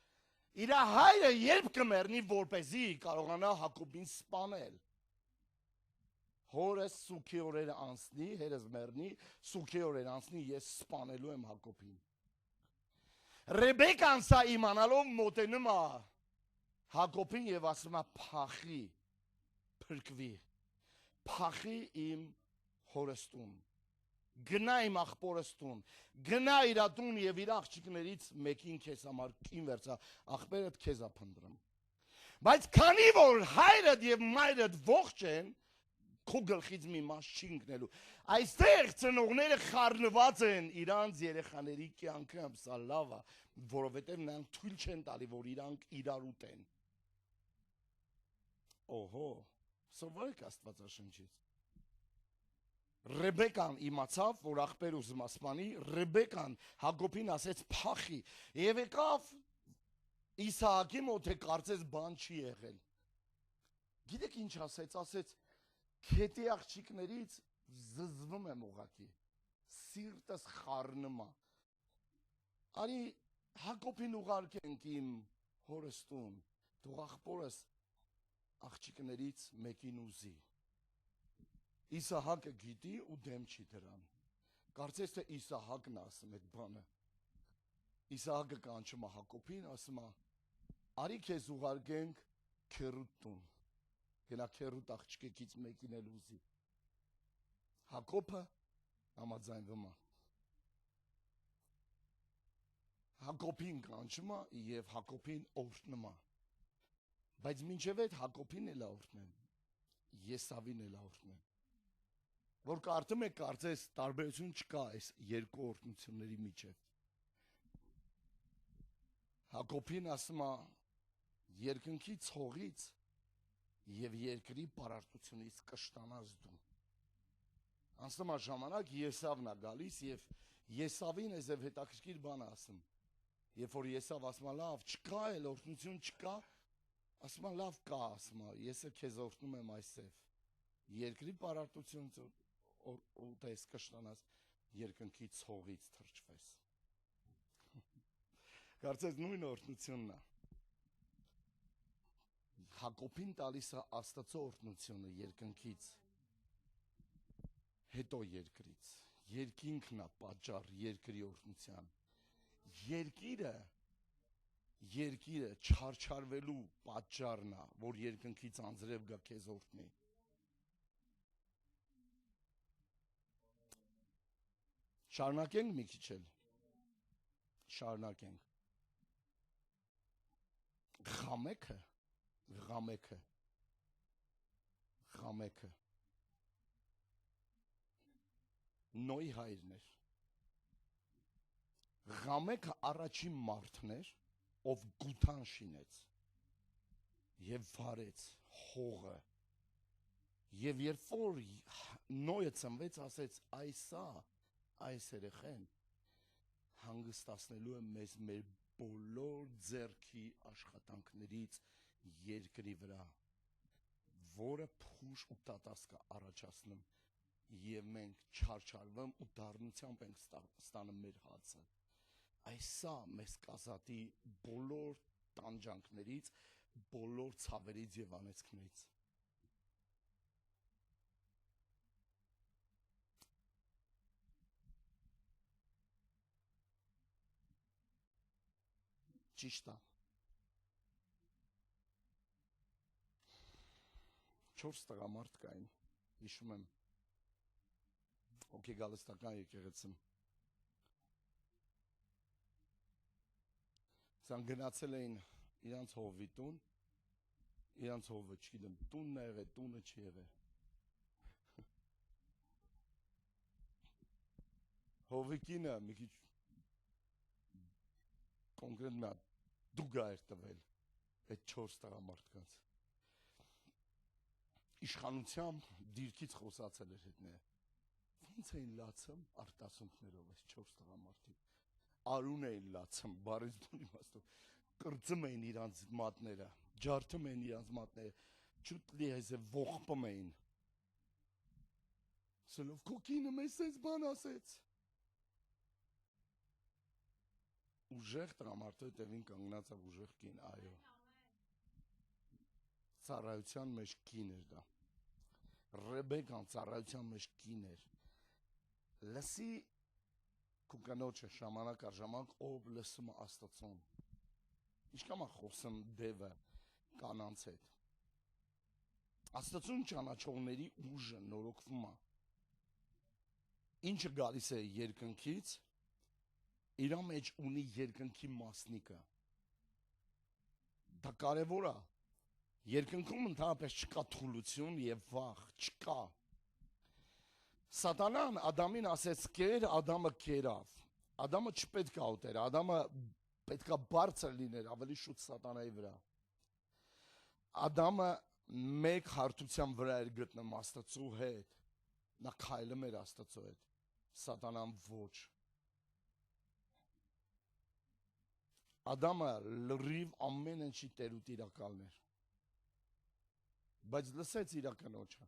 իր հայրը երբ կմեռնի, որպեսզի կարողանա Հակոբին սպանել։ Հորս սուքի օրերը անցնի, հերս մեռնի, սուքի օրեր անցնի, ես սպանելու եմ Հակոբին։ Ռեբեկան սա իմանալով մոտենում է Հակոբին եւ ասում է փախի, փրկվի, փախի իմ հորստուն։ գնա իմ աղբորս տուն, գնա իր տուն եւ իր աղջիկներից մեկին քեզ համար կին վերցա, աղբերդ քեզ է փնտրում։ Բայց քանի որ հայրդ եւ մայրդ ողջ են, քո գլխից մի մաս չի ընկնելու։ Այստեղ ծնողները խառնված են իրանց երեխաների կյանքում, սա լավ է, որովհետեւ նրանք թույլ չեն տալի, որ իրանք իրար ուտեն։ Օհո, սովորեք Աստվածաշնչից։ Ռեբեկան իմացավ, որ աղբեր ուզում ասպանի, Ռեբեկան Հակոբին ասեց փախի, եւ եկավ Իսահակի մոտ է կարծես բան չի եղել։ Գիտեք ինչ ասեց, ասեց քետի աղջիկներից զզվում եմ ուղակի, սիրտս խառնում է։ Արի Հակոբին ուղարկենք իմ հորս տուն, թող աղբորս աղջիկներից մեկին ուզի։ Իսահակը գիտի ու դեմ չի դրան։ Կարծես թե Իսահակն ասում այդ բանը։ Իսահակը կանչում է Հակոբին, ասում է. «Արի քեզ ուղարկենք քերուտ տուն։ Գնա քերուտ աղջիկից մեկին էլ ուզի»։ Հակոբը համաձայնվում է։ Հակոբին կանչում է եւ Հակոբին օրհնում է։ Բայց մինչև այդ Հակոբին էլ օրհնեն, Եսավին էլ օրհնեն։ Որ կարդում եք, կարծես տարբերություն չկա այս երկու օրհնությունների միջև։ Հակոբին ասում է երկնքի ցողից եւ երկրի պարարտությունից կշտանաս դու։ Անցնում է ժամանակ, Եսավն է գալիս եւ Եսավին էսև հետաքրքիր բան է ասում։ Երբ որ Եսավ ասում է լավ, չկա էլ օրհնություն չկա, ասում է լավ կա, ասում է ես քեզ օրհնում եմ այսև։ Երկրի պարարտությունից ուտես կշտանաս, երկնքի ցողից թրջվես։ Կարծես նույն օրհնությունն է։ Հակոբին տալիս է Աստծո օրհնությունը երկնքից, հետո երկրից։ Երկինքն է պատճառ երկրի օրհնության։ Երկիրը չարչարվելու պատճառն է, որ երկնքից անձրև գա քեզ օրհնի։ Շարունակենք մի քիչ էլ։ Շարունակենք։ Ղամեքը Նոյի հայրն էր։ Ղամեքը առաջին մարդն էր, ով գութան շինեց եւ վարեց հողը։ Եվ երբ որ Նոյը ծնվեց, ասեց այս երեխեն հանգստացնելու է մեզ մեր բոլոր ձեռքի աշխատանքներից երկրի վրա, որը փուշ ու տատասկ է առաջացնում, եւ մենք չարչարվում ու դառնությամբ ենք ստանում մեր հացը։ Այսա մեզ կազատի բոլոր տանջանքներից, բոլոր ցավերից եւ անեծքներից։ Ճիշտ է։ 4 տղամարդ կային, հիշում եմ, հոգեգալստական եկեղեցում։ Սան գնացել էին իրանց հովվի տուն, իրանց հովը չգիտեմ, տունն է եղել, տունը չի եղել։ Հովի կինը մի քիչ կոնկրետ մի դուգա էր տվել այդ 4 տղամարդկանց։ Իշխանությամբ դիրքից խոսացել էր հետները։ Ոնց էին լացում արտասունքներով այս 4 տղամարդիկ։ Արուն էին լացում, բարից բուն իմաստով։ Կրծում էին իրանց մատները, ջարդում էին իրանց մատները, չուտլի այսը ողբում էին։ Սելով քո կինը մեզ այս բան ասեց։ Ուժեղ տղամարդը հետևին կանգնած է ուժեղ կին, այո։ Ծառայության մեջ կին էր դա։ Ռեբեկան ծառայության մեջ կին էր։ Լսի քո կնոջը ժամանակ առ ժամանակ ով լսում է Աստծուն։ Ինչքան է խոսում դևը կանանց հետ։ Աստծուն ճանաչողների ուժը նորոգվում է։ Ինչը գալիս է երկնքից, իր մեջ ունի երկնքի մասնիկը։ Դա կարևոր է։ Երկնքում ընդհանրապես չկա թուլություն եւ վախ, չկա։ Սատանան Ադամին ասեց կեր, Ադամը կերավ։ Ադամը չպետք է ուտեր, Ադամը պետք է բարձր լիներ, ավելի շուտ սատանայի վրա։ Ադամը մեկ հարթության վրա էր գտնում Աստծու հետ, նա քայլում էր Աստծու հետ, սատանան ոչ։ Ադամը լրիվ ամեն ինչի տեր ու տիրակալն էր, բայց լսեց իր կնոջը,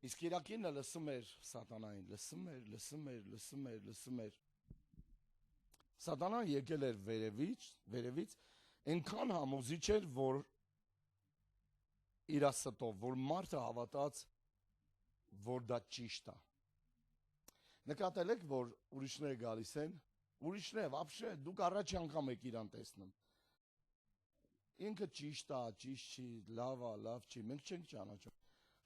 իսկ իր կինը լսում էր սատանային, լսում էր, սատանան եկել էր վերևից, այնքան համոզիչ էր, որ իր ստով, որ մարդը հավատաց, որ դա ճիշտ է։ Նկատել եք, որ ուրիշները գալիս են, ուրիշները, вообще, դուք առաջի անգամ եք իրան տեսնում։ Ինքը ճիշտ է, ճիշտ չի, լավ է, լավ չի, մենք չենք ճանաչում։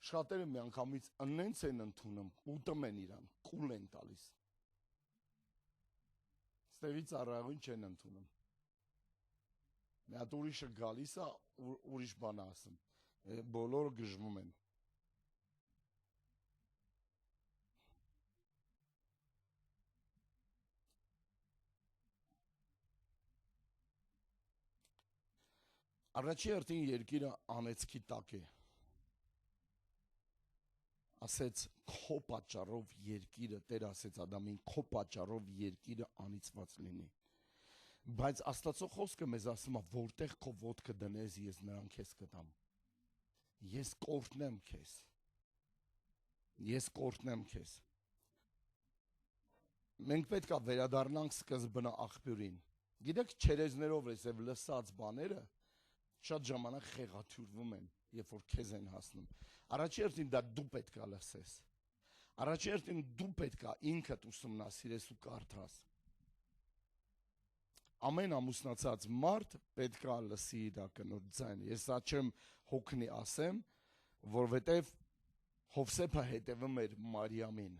Շատերը միանգամից ընենց են ընդունում, ուտում են իրան, կուլ են տալիս։ Ստեղից առայուն չեն ընդունում։ Մի հատ ուրիշը գալիս է, ուրիշ բան ասում, բոլորը գժվում են։ Առաջի հերթին երկիրը անեծքի տակ է։ Ասեց քո պատճառով երկիրը, Տեր ասեց Ադամին, քո պատճառով երկիրը անիծված լինի։ Բայց Աստծո խոսքը մեզ ասում է, որտեղ քո ոտքը դնես, ես նրան քեզ կտամ։ Ես կօրհնեմ քեզ։ Ես կօրհնեմ քեզ։ Մենք պետք է վերադառնանք սկզբնա աղբյուրին։ Գիտեք, չերեզներով էսև լսած բաները շատ ժամանակ խեղաթյուրվում են, երբ որ քեզ են հասնում։ Առաջի հերթին դա դու պետք է լսես։ Առաջի հերթին դու պետք է ինքդ ուսումնասիրես ու կարդաս։ Ամեն ամուսնացած մարդ պետք է լսի իր կնոջ ձայնը։ Ես սա չեմ հոգնի ասեմ, որովհետև Հովսեփը հետևում էր Մարիամին։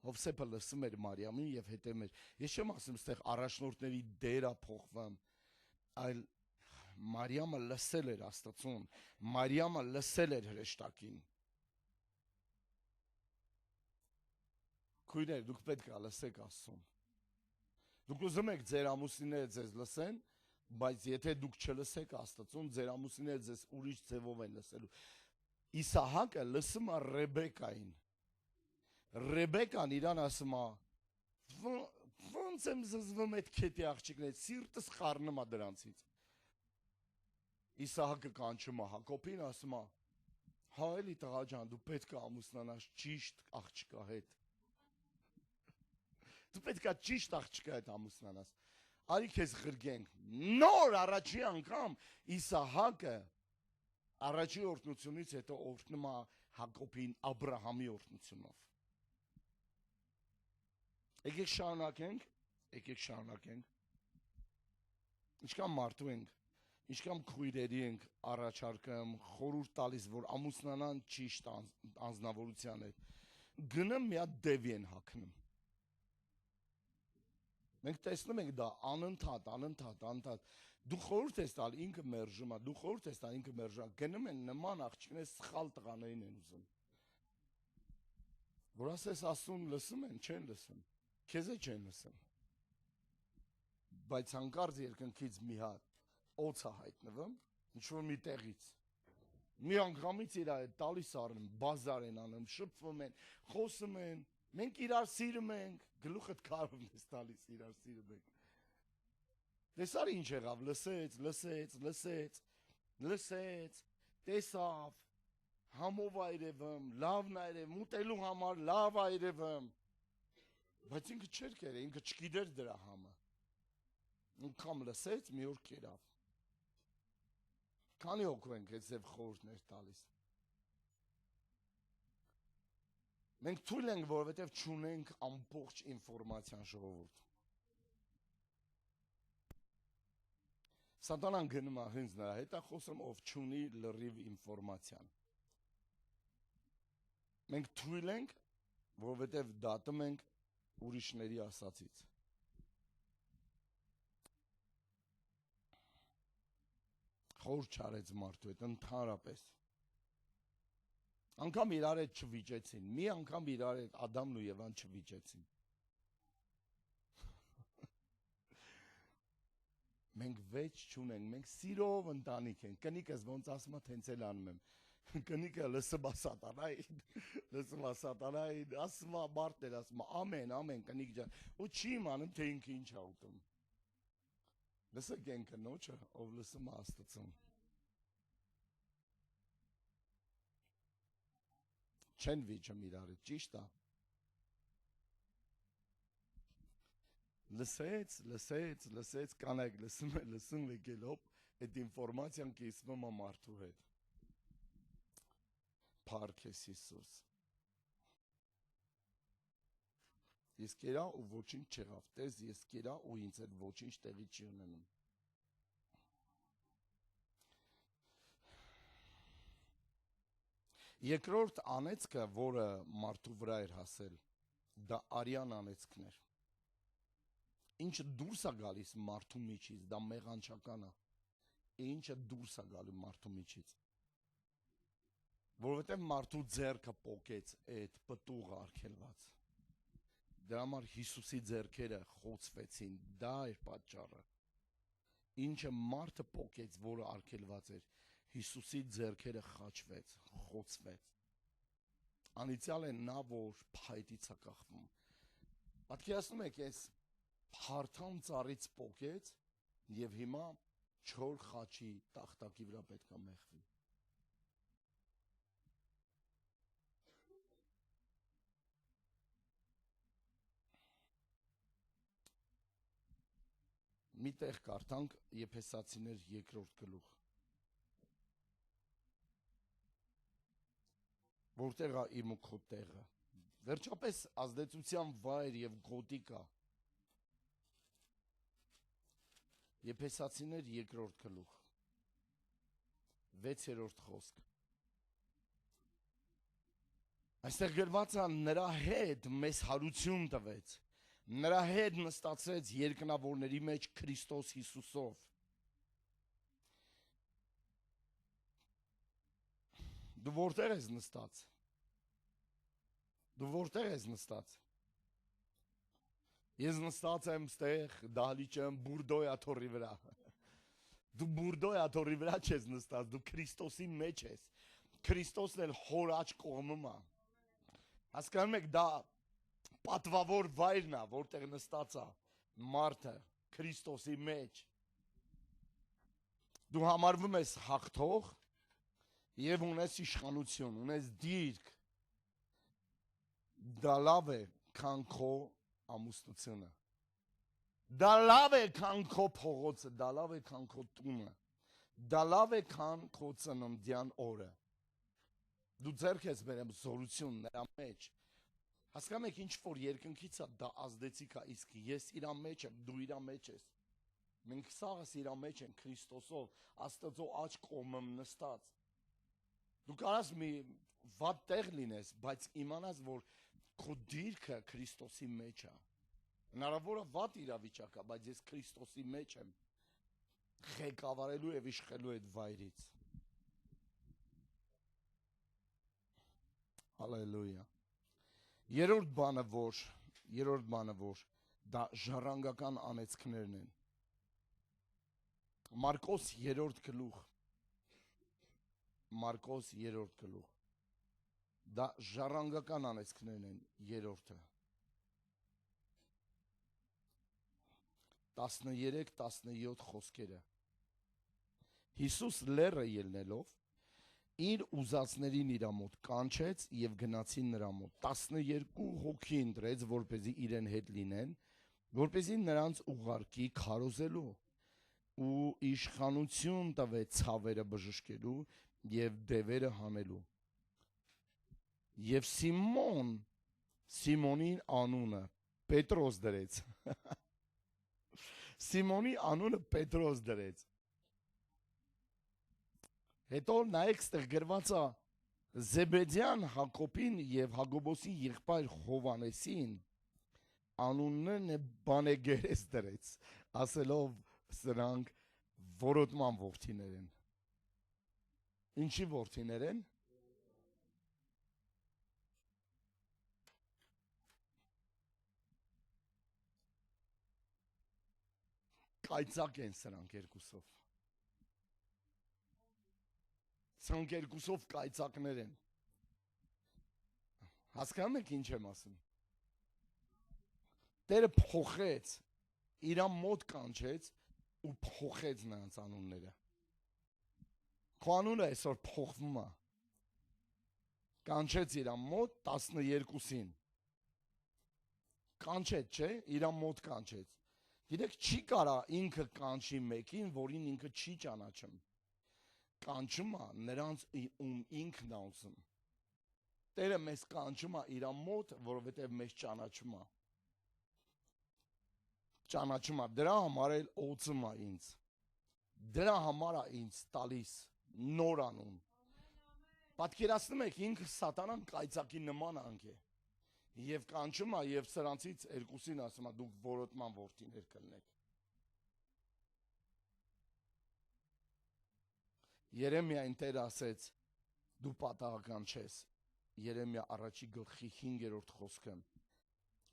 Հովսեփը լսում էր Մարիամին եւ հետևում էր։ Ես չեմ ասում, այստեղ առաջնորդների դերը փոխվում, այլ Մարիամը լսել էր Աստծուն, Մարիամը լսել էր հրեշտակին։ Քույրեր, դուք պետք է լսեք Աստծուն։ Դուք ուզում եք ձեր ամուսինները ձեզ լսեն, բայց եթե դուք չլսեք Աստծուն, ձեր ամուսինները ձեզ ուրիշ ձևով են լսելու։ Իսահակը լսում է Ռեբեկային։ Ռեբեկան իրան ասում է. ոնց եմ զզվում այդ քետի աղջիկներից, սիրտս խառնում է դրանցից։ Իսահակը կանչում է Հակոբին, ասում է. հա էլի տղա ջան, դու պետք է ամուսնանաս ճիշտ աղջկա հետ։ Դու պետք է ճիշտ աղջկա հետ ամուսնանաս։ Արի քեզ ղրգենք։ Նոր առաջի անգամ Իսահակը առաջի օրհնությունից հետո օրհնում է Հակոբին Աբրահամի օրհնությունով։ Եկեք շարունակենք։ Ինչքան մարդու ենք, ինչքան քույրերի ենք առաջարկում, խորհուրդ տալիս, որ ամուսնանան ճիշտ անձնավորության հետ, գնում մի հատ դևի են հագնում։ Մենք տեսնում ենք դա անընդհատ։ Դու խորհուրդ ես տալ, ինքը մերժում է, գնում են նման աղջիկներ սխալ տղաներին են ուզում։ Որ ասես Աստծուն լսում են, չեն լսում, քեզ է չեն լսում։ Բայց հանկարծ երկնքից մի հատ օձ է հայտնվում, ինչ-որ մի տեղից։ Մի անգամից իր այդ տալիս առնում, բազար են անում, շփվում են, խոսում են, մենք իրար սիրում ենք, գլուխդ քարով ես տալիս իրար սիրում ենք։ Տեսար ինչ եղավ, լսեց, տեսավ, համով այրևում, լավն այրև, մուտելու համար լավ այրևում, բայց ինքը չէր կերել, ինքը չգիտեր դրա համը։ Անգամ լսեց, մի օր կերավ։ Քանի հոգու ենք այդպես խորհուրդներ տալիս։ Մենք թույլ ենք, որովհետև չունենք ամբողջ ինֆորմացիան ժողովուրդ։ Սատանան գնում է հենց նրա հետ, խոսում ով չունի լրիվ ինֆորմացիան։ Մենք թույլ ենք, որովհետև դատում ենք ուրիշների ասացից։ Խոր չարեց մարդու հետ, ընդհանրապես։ Անգամ իրար հետ չվիճեցին, մի անգամ իրար հետ Ադամն ու Եվան չվիճեցին։ Մենք վեճ չունենք, մենք սիրով ընտանիք ենք, կնիկս ոնց ասում է, հենց էլ անում եմ։ Կնիկը լսում է սատանային, ասում է մարդն էլ ասում է, ամեն, կնիկ ջան, ու չի իմանում, թե ինքը ինչ է ուտում։ Լսեք են կնոջը, ով լսում է Աստծուն։ Չեն վիճում իրար հետ, ճիշտ է։ Լսեց, կանայք լսում եկելով, այդ ինֆորմացիան կիսվում է մարդու հետ։ Փառք ես Հիսուս։ Ես կերա ու ոչինչ չեղավ, տես ես կերա ու ինձ հետ ոչինչ տեղի չի ունենում։ Երկրորդ անեծքը, որը մարդու վրա էր հասել, դա արյան անեծքն էր։ Ինչը դուրս է գալիս մարդու միջից, դա մեղանչական է։ Ինչը դուրս է գալու մարդու միջից։ Որովհետև մարդու ձեռքը պոկեց այդ պտուղը արգելված։ Դրա համար Հիսուսի ձեռքերը խոցվեցին, դա էր պատճառը։ Ինչը մարդը պոկեց, որը արգելված էր, Հիսուսի ձեռքերը խաչվեց, խոցվեց։ Անիծյալ է նա, որ փայտից է կախվում։ Պատկերացնում եք, ես հարթան ծառից պոկեց եւ հիմա չոր խաչի տախտակի վրա պետք է մեղվի։ Մի տեղ կարդանք Եփեսացիներ 2-րդ գլուխ։ Որտեղ է իմ ու քո տեղը։ Վերջապես ազդեցության վայր եւ գոտի կա։ Եփեսացիներ 2-րդ գլուխ 6-րդ խոսք։ Այստեղ գրված է նրա հետ մեզ հարություն տվեց, նրա հետ նստացրեց երկնավորների մեջ Քրիստոս Հիսուսով։ Դու որտեղ ես նստած։ Դու որտեղ ես նստած։ Ես նստած եմ ստեղ, դահլիճում Բուրդոյա թորի վրա։ Դու Բուրդոյա թորի վրա չես նստած, դու Քրիստոսի մեջ ես։ Քրիստոսն էլ հոր աջ կողմում է։ Հասկանում եք, դա պատվավոր վայրն է, որտեղ նստած է մարդը Քրիստոսի մեջ։ Դու համարվում ես հաղթող եւ ունես իշխանություն, ունես դիրք։ Դա լավ է, քան քո ամուսնությունը։ Դա լավ է, քան քո փողոցը, դա լավ է, քան քո տունը։ Դա լավ է, քան քո ծննդյան օրը։ Դու ձեռք ես բերեմ զորություն նրա մեջ։ Հասկանում եք, ինչ որ երկնքից է, դա ազդեցիկ է, իսկ ես իր մեջ եմ, դու իր մեջ ես։ Մենք սաղս իր մեջ ենք Քրիստոսով, Աստծո աջ կողմում նստած։ Դու կարաս մի վատ տեղ լինես, բայց իմանաս, որ քո դիրքը Քրիստոսի մեջ է։ Հնարավոր է վատ իրավիճակ է, բայց ես Քրիստոսի մեջ եմ ղեկավարելու եւ իշխելու այդ վայրից։ Հալելույա։ Երրորդ բանը, որ դա ժառանգական անեծքներն են։ Մարկոս 3-րդ գլուխ։ Դա ժառանգական անեծքներն են, երրորդը։ 13-17 խոսքերը։ Հիսուս լեռը ելնելով իր ուզածներին իր մոտ կանչեց եւ գնացին նրա մոտ 12 հոգի ընտրեց, որպեսզի իրեն հետ լինեն, որպեսզի նրանց ուղարկի քարոզելու ու իշխանություն տվեց ցավերը բժշկելու եւ դևերը հանելու։ Եվ Սիմոնին անունը Պետրոս դրեց։ Սիմոնի անունը Պետրոս դրեց։ Հետո նայեք, ստեղ գրված է Զեբեդյան Հակոբին եւ Հակոբոսի եղբայր Հովանեսին անուններն է բանեգերես դրեց, ասելով սրանք որոտման որդիներ են։ Ինչի որդիներ են։ Կայծակ են սրանք երկուսով։ Սրանք երկուսով կայծակներ են։ Հասկանում եք ինչ եմ ասում։ Տերը փոխեց, իր մոտ կանչեց ու փոխեց նրանց անունները։ Քո անունը այսօր փոխվում է։ Կանչեց իր մոտ 12-ին։ Կանչեց, չէ՞, իր մոտ կանչեց։ Գիտեք, չի կարա ինքը կանչի մեկին, որին ինքը չի ճանաչում։ Կանչում է նրանց ում ինքն է ուզում։ Տերը մեզ կանչում է իր մոտ, որովհետև մեզ ճանաչում է։ Ճանաչում է, դրա համար էլ օծում է ինձ։ Դրա համար է ինձ տալիս նոր անուն։ Պատկերացնում եք, ինքը սատանան կայծակի նման անք է։ Եվ կանչում է, եւ սրանցից երկուսին ասում է, դուք որոտման որդիներ կլինեք։ Երեմիային Տերը ասեց, դու պատահական չես։ Երեմիա առաջի գլխի 5-րդ խոսքը։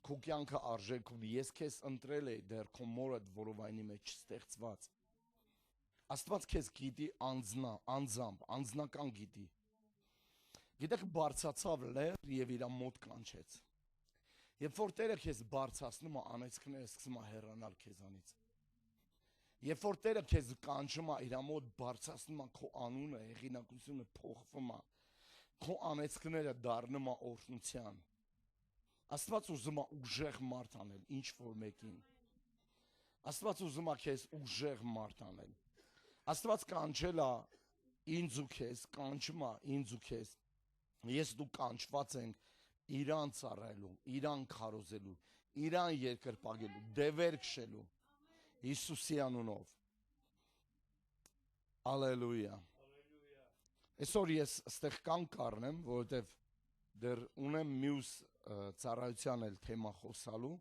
Քո կյանքը արժեքով ես քեզ ընտրել եմ դեռ քո մորդ որովայնի մեջ ստեղծված։ Աստված քեզ գիտի անձամբ, անձնական գիտի։ Գիտեք, բարձացավ լեր եւ իր մոտ կանչեց։ Երբ որ Տերը քեզ բարձրացնում է, անեծքները սկսում է հեռանալ քեզանից։ Երբ որ Տերը քեզ կանչում է, իր մոտ բարձրացնում է քո անունը, հեղինակությունը փոխվում է, քո անեծքները դառնում է օրհնության։ Աստված ուզում է ուժեղ մարդ անել, ինչ որ մեկին։ Աստված ուզում է քեզ ուժեղ մարդ անել։ Աստված կանչել է ինձ ու քեզ, կանչում է ինձ ու քեզ։ Ես դու կանչված ենք իրան ծառայելու, իրան քարոզելու, իրան երկրպագելու, դևեր քշելու Հիսուսի անունով։ Ալելույա։ Այսօր ես ստեղ կանգ առնեմ, որովհետև դեռ ունեմ մյուս ծառայության էլ թեմա խոսալու,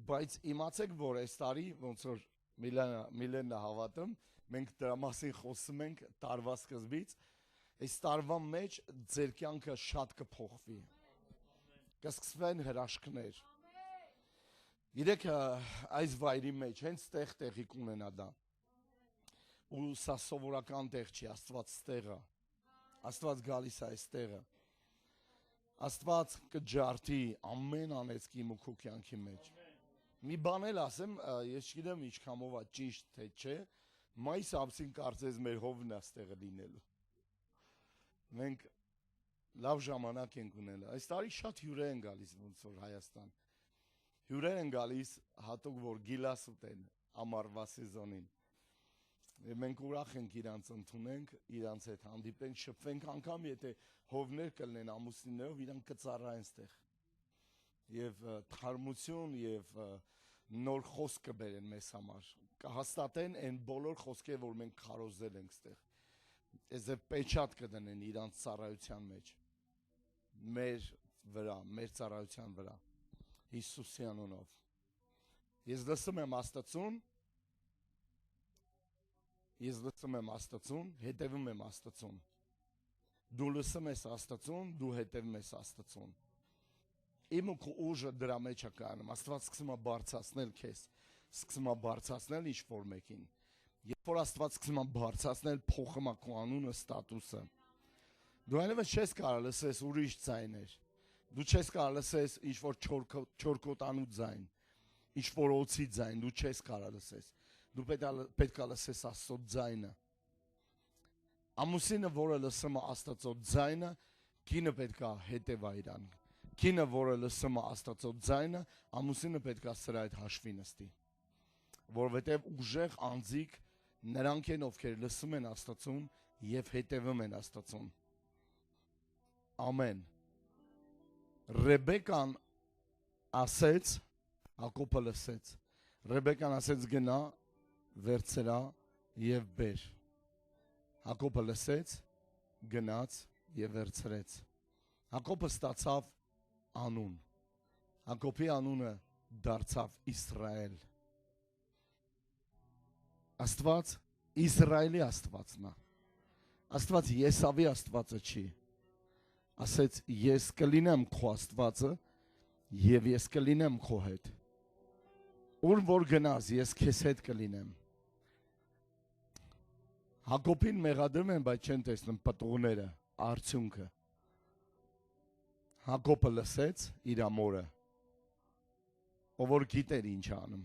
բայց իմացեք, որ այս տարի ոնց որ Միլենը հավատում, մենք դրա մասին խոսում ենք տարվա սկզբից, այս տարվա մեջ ձեր կյանքը շատ կփոխվի։ Կսկսվեն հրաշքներ։ Գիտեք, այս վայրի մեջ հենց տեղի կունենա դա։ Ու սա սովորական տեղ չի, Աստված ստեղ է։ Աստված գալիս է այս տեղը։ Աստված կջարդի ամեն անեծքի ու քո կյանքի մեջ։ Մի բան էլ ասեմ, ես չգիտեմ ինչքանով է ճիշտ թե չէ, մայիս ամսին կարծես մեր հովն է ստեղը լինելու։ Մենք լավ ժամանակ ենք ունել։ Այս տարի շատ հյուրեր են գալիս ոնց որ Հայաստան։ Հյուրեր են գալիս հատուկ որ գիլաս ուտեն ամառվա սեզոնին։ Մենք ուրախ ենք իրանց ընդունենք, իրանց հետ հանդիպենք, շփվենք անգամ եթե հովներ կլինեն ամուսիններով, իրանք կծառայեն ստեղ։ Եվ թարմություն եւ նոր խոսք կբերեն մեզ համար։ Կհաստատեն այն բոլոր խոսքերը, որ մենք քարոզել ենք ստեղ։ Այս պեչատ կդնեն իրանց ծառայության մեջ։ Մեր վրա, մեր ծառայության վրա։ Հիսուսի անունով։ Ես լսում եմ Աստծուն, հետևում եմ Աստծուն։ Դու լսում ես Աստծուն, դու հետևում ես Աստծուն։ Իմ ու քո ուժը դրա մեջ է կայանում։ Աստված սկսում է բարձրացնել քեզ, սկսում է բարձրացնել ինչ-որ մեկին։ Երբ որ Աստված սկսում է բարձրացնել, փոխում է քո անունը, ստատուսը։ Դու այնպես չես կարող լսես ուրիշ ձայներ։ Դու չես կարող լսես ինչ-որ չորքոտանու ձայն, ինչ-որ օծի ձայն, դու չես կարող լսես։ Դու պետք է լսես Աստծո ձայնը։ Ամուսինը, որը լսում է Աստծո ձայնը, կինը պետք է հետևա իրան։ Կինը, որը լսում է Աստծո ձայնը, ամուսինը պետք է սրա հետ հաշվի նստի։ Որովհետև ուժեղ անձիկ նրանք են, ովքեր լսում են Աստծուն եւ հետևում են Աստծուն։ Ամեն։ Ռեբեկան ասեց, Հակոբը լսեց։ Ռեբեկան ասեց գնա, վերցրա եւ բեր։ Հակոբը լսեց, գնաց եւ վերցրեց։ Հակոբը ստացավ անուն։ Հակոբի անունը դարձավ Իսրայել։ Աստված Իսրայելի Աստվածն է։ Աստված Եսավի Աստվածը չի։ Ասեց ես կլինեմ քո Աստվածը եւ ես կլինեմ քո հետ։ Ուր որ գնաս ես քեզ հետ կլինեմ։ Հակոբին մեղադրում են, բայց չեն տեսնում պտուղները, արդյունքը։ Հակոբը լսեց իր ամորը, ով որ գիտեր ինչ անում։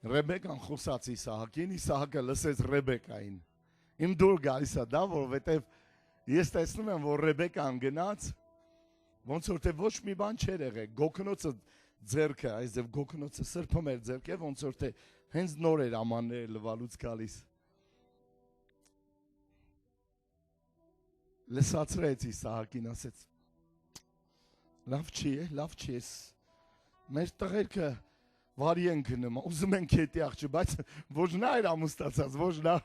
Ռեբեկան խոսաց Իսահակին, Իսահակը լսեց Ռեբեկային։ Իմ դուր գալիս է դա, որովհետև ես տեսնում եմ, որ Ռեբեկան գնաց, ոնց որ թե ոչ մի բան չէր եղել, գոքնոցը ձեռքը, այսպես գոքնոցը սրբում էր ձեռքը, ոնց որ թե հենց նոր էր ամանները լվալուց գալիս։ Լսացրեց Իսահակին, ասեց. լավ չի, մեր տղերքը վարի են գնում, ուզում են քետի աղջի, բայց ոչ նա էր ամուսնացած, ոչ նա։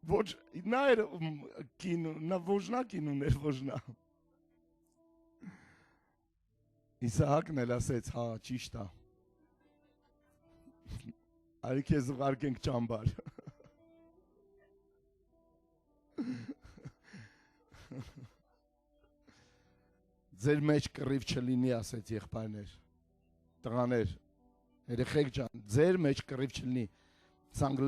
Ոչ նա էր կին, նա ոչ նա կին ուներ, ոչ նա։ Իսահակն էլ ասեց, հա, ճիշտ է։ Արի քեզ ուղարկենք ճամբար։ Ձեր մեջ կռիվ չլինի, ասեց եղբայրներ, տղաներ, երեխեք ջան, ձեր մեջ կռիվ չլինի։ Ցանկ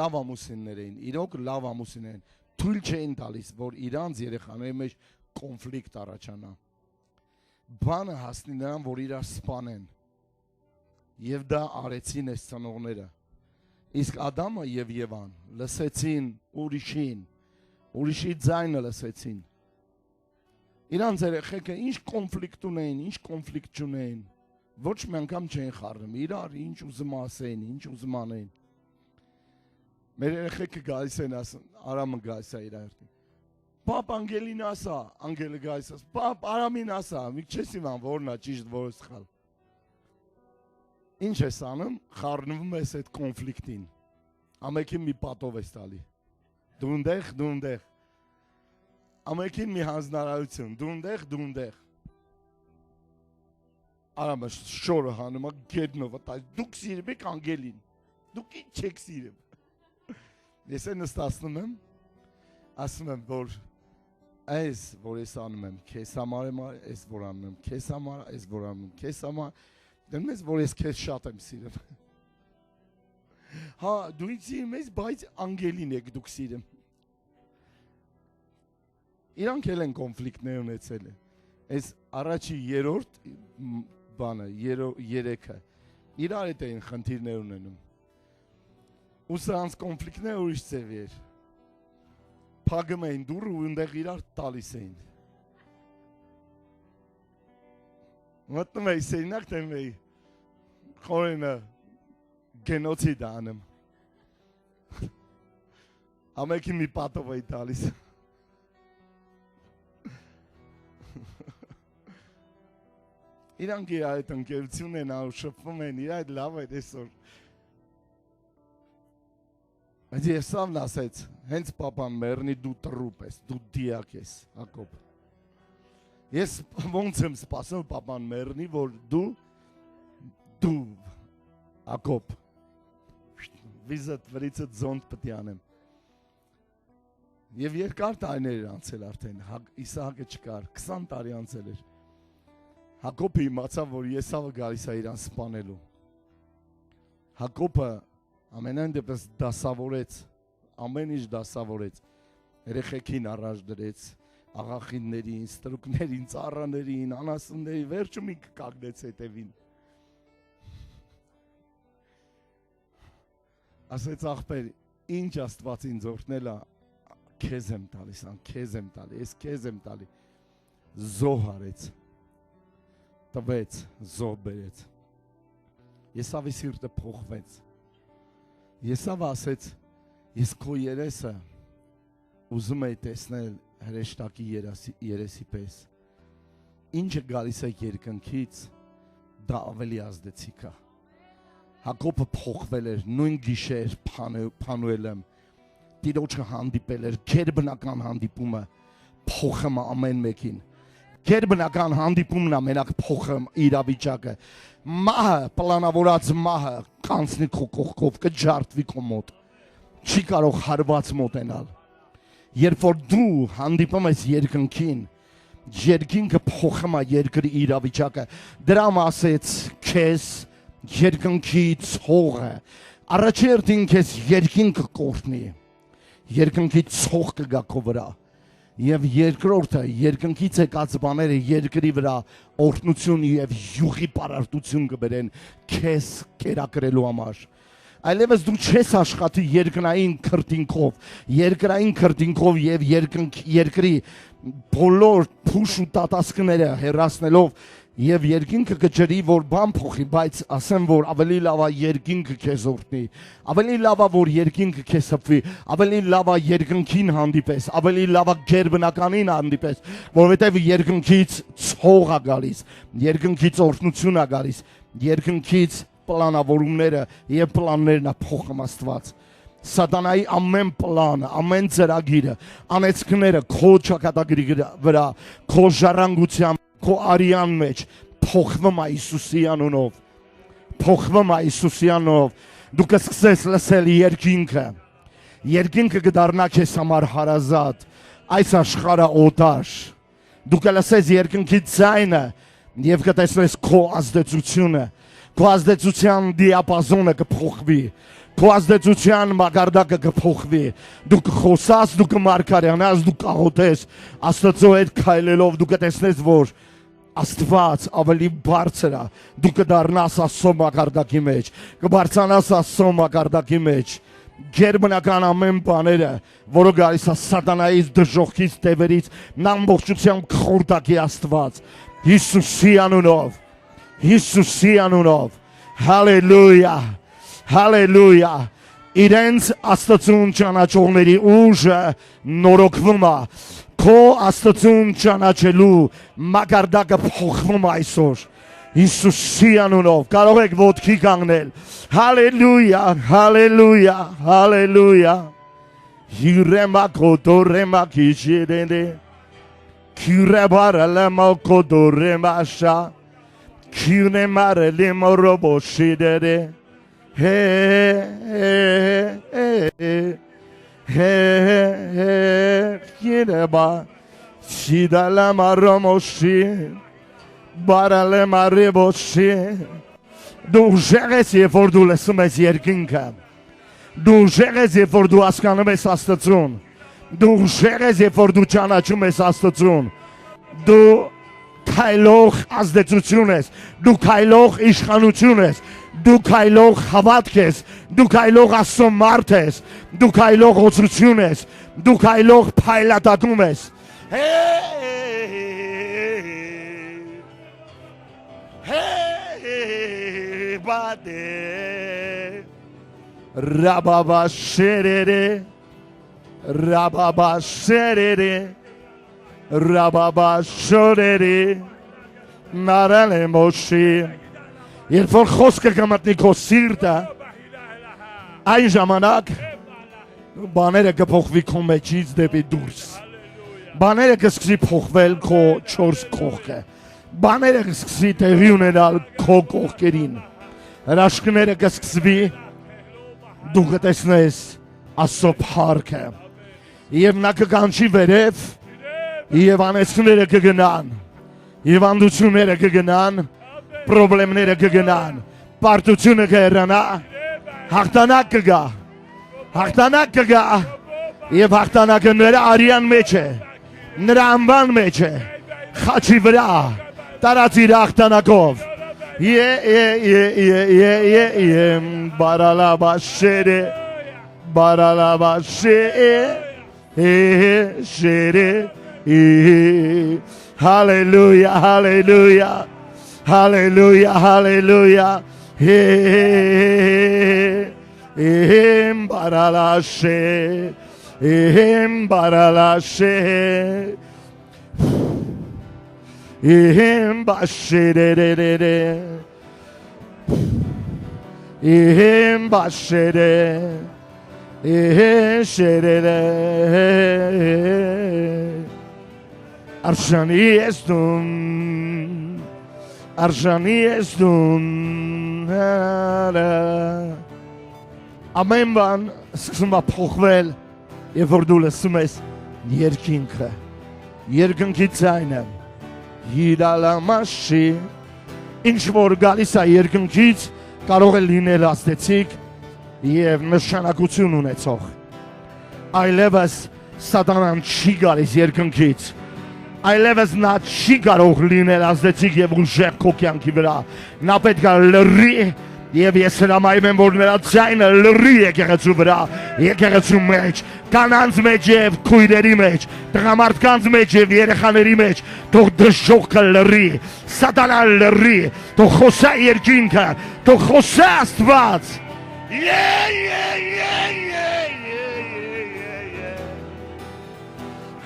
լավ ամուսիններ էին, իրոք լավ ամուսիններ են, թույլ չէին տալիս, որ իրանց երեխաների մեջ կոնֆլիկտ առաջանա։ Բանը հասնի նրան, որ իրար սպանեն։ Եվ դա արեցին այս ծնողները։ Իսկ Ադամը եւ Եվան լսեցին ուրիշի ձայնը լսեցին։ Իրանց երեխեքը ինչ կոնֆլիկտ ունեին, ինչ կոնֆլիկտ չունեին, ոչ մի անգամ չեն խառնում, իրար ինչ ուզում ասեին, ինչ ուզում անեին։ Մեր երեխեքը գալիս են ասում, Արամը գալիս է իր հայրտին։ Պապ անգելին ասա, անգելը գալիս ասում, պապ Արամին ասա, մի չես իման որն է ճիշտ, որը սխալ։ Ինչ ես անում, խառնվում ես այդ կոնֆլիկտին։ Ամենքին մի պատով ես տալի։ Դու ընդեղ։ Ամենքին մի հանձնարարություն, դու ընդեղ։ Արամը շորը հանում է գետնով, դուք սիրում եք անգելին, դուք ինչ չեք սիրում։ Ես է նստացնում եմ, ասում եմ, որ այս, որ ես անում եմ, քեզ համար եմ, այս որ անում եմ, քեզ համար, այս որ անում եմ, քեզ համար, դնում ես, որ ես քեզ շատ եմ սիրում։ Հա, դու ինձ սիրում ես, բայց անգելին եք դուք սիրում։ Իրանք էլ են կոնֆլիկտներ ունեցել են։ Այս առաջի երրորդ բանը, երեքը, իրար հետ էին խնդիրներ ունենում։ Ու սրանց կոնֆլիկտները ուրիշ ձևի էր։ Փագում էին դուռը ու ընդեղ իրար տալիս էին։ Մտնում էի սերինակ տենում էի, խորենը գենոցիդ անում։ Ամենքին մի պատով էի տալիս։ Իրանք իր այդ ընկերություն են անում, շփվում են, իր այդ լավ է այսօր։ Բայց Եսավն ասեց, հենց պապան մեռնի դու տրուպ ես, դու դիակ ես, Հակոբ։ Ես ոնց եմ սպասում պապան մեռնի, որ դու Հակոբ վիզդ վրիցդ զոնդ պտի անեմ։ Եվ երկար տարիներ էր անցել արդեն, Իսահակը չկար, 20 տարի անցել էր։ Հակոբը իմացավ, որ Եսավը գալիս է իրան սպանելու։ Հակոբը ամենայն դեպս դասավորեց, ամեն ինչ դասավորեց, երեխեքին առաջ դրեց, աղախիններին, ստրուկներին, ծառաներին, անասուններին, վերջում ինքը կանգնեց հետևին։ Ասեց աղբեր, ինչ Աստված ինձ օրհնել է, քեզ եմ տալիս, քեզ եմ տալի, ես քեզ եմ տալի։ Զոհ արեց։ Տվեց, զոհ բերեց։ Եսավի սիրտը փոխվեց։ Եսավը ասեց, ես քո երեսը ուզում եի տեսնել հրեշտակի երեսի պես։ Ինչը գալիս է երկնքից, դա ավելի ազդեցիկ է։ Հակոբը փոխվել էր, նույն գիշեր Փանուել եմ Տիրոջը հանդիպել էր, գերբնական հանդիպումը փոխում ամեն մեկին։ Գերբնական հանդիպումն է մենակ փոխում իրավիճակը։ Մահը, պլանավորած մահը կանցնի քո կողքով, կջարդվի քո մոտ։ Չի կարող հարված մոտենալ։ Երբ որ դու հանդիպում ես երկնքին, երկինքը փոխում է երկրի իրավիճակը։ Դրա մասից քեզ երկնքի ցողը առաջերտին քեզ երկինքը կորտնի։ Երկնքի ցող կգա քո վրա։ Եվ երկրորդը երկնքից եկած բաները երկրի վրա օրհնություն եւ յուղի պարարտություն կբերեն քեզ կերակրելու համար։ Այլևս դու չես աշխատի երկնային քրտինքով եւ երկրի բոլոր փուշ ու տատասկները հեռացնելով եւ երկինքը կջրի որ բան փոխի, բայց ասեմ որ ավելի լավ է երկինքը քեզ օրհնի, ավելի լավ է որ երկինքը քեզ հպվի, ավելի լավ է երկնքին հանդիպես, ավելի լավ է գերբնականին հանդիպես, որովհետեւ երկնքից ցող է գալիս, երկնքից օրհնություն է գալիս, երկնքից պլանավորումները եւ պլաններն է փոխում Աստված։ Սատանայի ամեն պլանը, ամեն ծրագիրը, անեծքները քո ճակատագրի վրա, քո ժառանգության, քո արյան մեջ փոխվում է Հիսուսի անունով։ Փոխվում է Հիսուսի անունով։ Դու կսկսես լսել երկինքը։ Երկինքը կդառնա քեզ համար հարազատ, այս աշխարհը օտար։ Դու կլսես երկնքի ձայնը եւ կտեսնես քո ազդեցությունը, քո ազդեցության դիապազոնը կփոխվի։ Քո ազդեցության մակարդակը կփոխվի։ Դու կխոսաս, դու կմարգարյանաս, դու կաղոթես, Աստծո հետ քայլելով դու կտեսնես, որ Աստված ավելի բարձր է։ Դու կդառնաս Աստծո մակարդակի մեջ, կբարձրանաս Աստծո մակարդակի մեջ։ Գերբնական ամեն բաները, որը գալիս է սատանայից, դժոխքից, տևերից, նա ամբողջությամբ կխորտակի Աստված։ Հիսուսի անունով, Հիսուսի անունով, հալելույա, հալելույա, իրենց Աստծուն ճանաչողների ուժը նորոգվում է, քո Աստծուն ճանաչելու մակարդակը փոխվում է այսօր, Հիսուսի անունով, կարող եք ոտքի կանգնել, հալելույա, հալելույա, հալելույա, հիրեմա կոտորեմա քիչիրենե, քյուրեբարը լեմա կոտորեմա շա, քյուրեմարը լեմա ռոբոշիդերը, Երeba Shidala Maromoshi Barale Mareboshi Դու ժեղես երբ որ դու լսում ես երկինքը Դու ժեղես երբ որ դու հասկանում ես Աստծուն Դու ժեղես երբ որ դու ճանաչում ես Աստծուն Դու քայլող ազդեցություն ես Դու քայլող իշխանություն ես Դու քայլող հավատք ես, դու քայլող Աստծո մարդ ես, դու քայլող օծություն ես, դու քայլող փայլատակում ես։ Բադե Ռաբաբա շերերը Ռաբաբա շերերը Ռաբաբա շորերը Նարել է մոշի Երբ որ խոսքը կմտնի քո սիրտը, այն ժամանակ բաները կփոխվի քո մեջից դեպի դուրս։ Բաները կսկսի փոխվել քո չորս կողքը։ Բաները կսկսի տեղի ունենալ քո կողքերին։ Հրաշքները կսկսվի, դու կտեսնես Աստծո փառքը։ Եվ նա կկանչի վերև, եւ անեցքները կգնան, եւ անդությունները կգնան, Պրոբլեմները կգնան, պարտությունը կհեռանա, հաղթանակ կգա, եւ հաղթանակը նրա արյան մեջ է, նրա անվան մեջ է, խաչի վրա, տարած իր հաղթանակով, Hallelujah, hallelujah. Hallelujah, hallelujah. Baralache, baralache. Bashirere. Իմ բաշերը շերերը Արժանի ես դուն Արժանի ես դուն Ամեն բան սկսում է փոխվել Երբ որ դու լսում ես երկինքը Երկնքի ձայնը Հիրալամաշի Ինչ որ գալիս է երկնքից Կարող է լինել աստեցիկ Եվ նշանակություն ունեցող Այլևս սատանան չի գալիս երկնքից Այլևս նա չի կարող լինել ազդեցիկ և ուժեղ քո կյանքի վրա Նա պետք է լռի Եվ ես հրամայում եմ, որ նրա ձայնը լռի եկեղեցու վրա Եկեղեցու մեջ Կանանց մեջ և քույրերի մեջ Տղամարդկանց մեջ և երեխաների մեջ Թող դժոխքը լռի Սատանան լռի Թող խոսա երկինքը Թող խոսա Աստված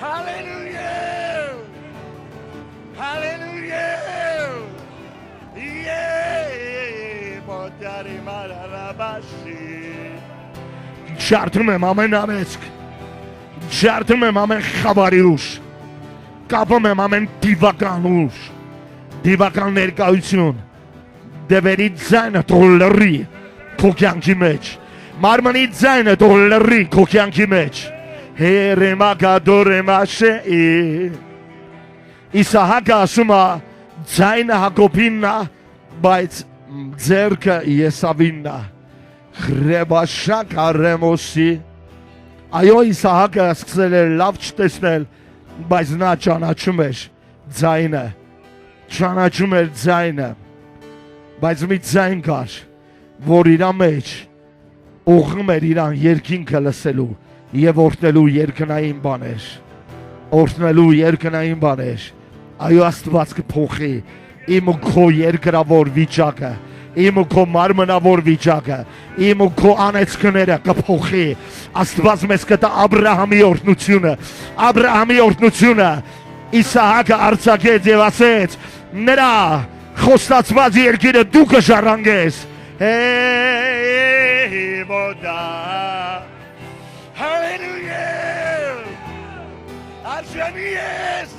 Hallelujah Hallelujah Ջարդում եմ ամեն արեցք Ջարդում եմ ամեն խավարի ուժ Կապում եմ ամեն դիվական ուժ Դիվական ներկայություն Դևերի ձայնը թող լռի Քո կյանքի մեջ Մարմնի ձայնը թող լռի քո կյանքի մեջ Հերեմակադորեմաշեի Իսահակը ասում է ձայնը Հակոբինն է բայց ձեռքը Եսավինն է Խրեբաշակ արեմոսի Այո Իսահակը սկսել էր լավ չտեսնել բայց նա ճանաչում էր ձայնը Ճանաչում էր ձայնը բայց մի ձայն կար որ իր մեջ ուղղում էր իրան երկինքը լսելու եւ օրհնելու երկնային բաներ օրհնելու երկնային բաներ Այո Աստված կփոխի իմ ու քո երկրավոր վիճակը իմ ու քո մարմնավոր վիճակը իմ ու քո անեծքները կփոխի Աստված մեզ կտա Աբրահամի օրհնությունը Իսահակը արձակեց եւ ասեց նրա խոստացված երկիրը դու կժառանգես Hallelujah Արժանի ես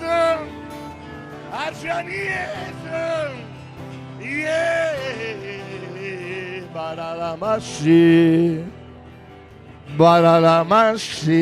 Բարալամաշի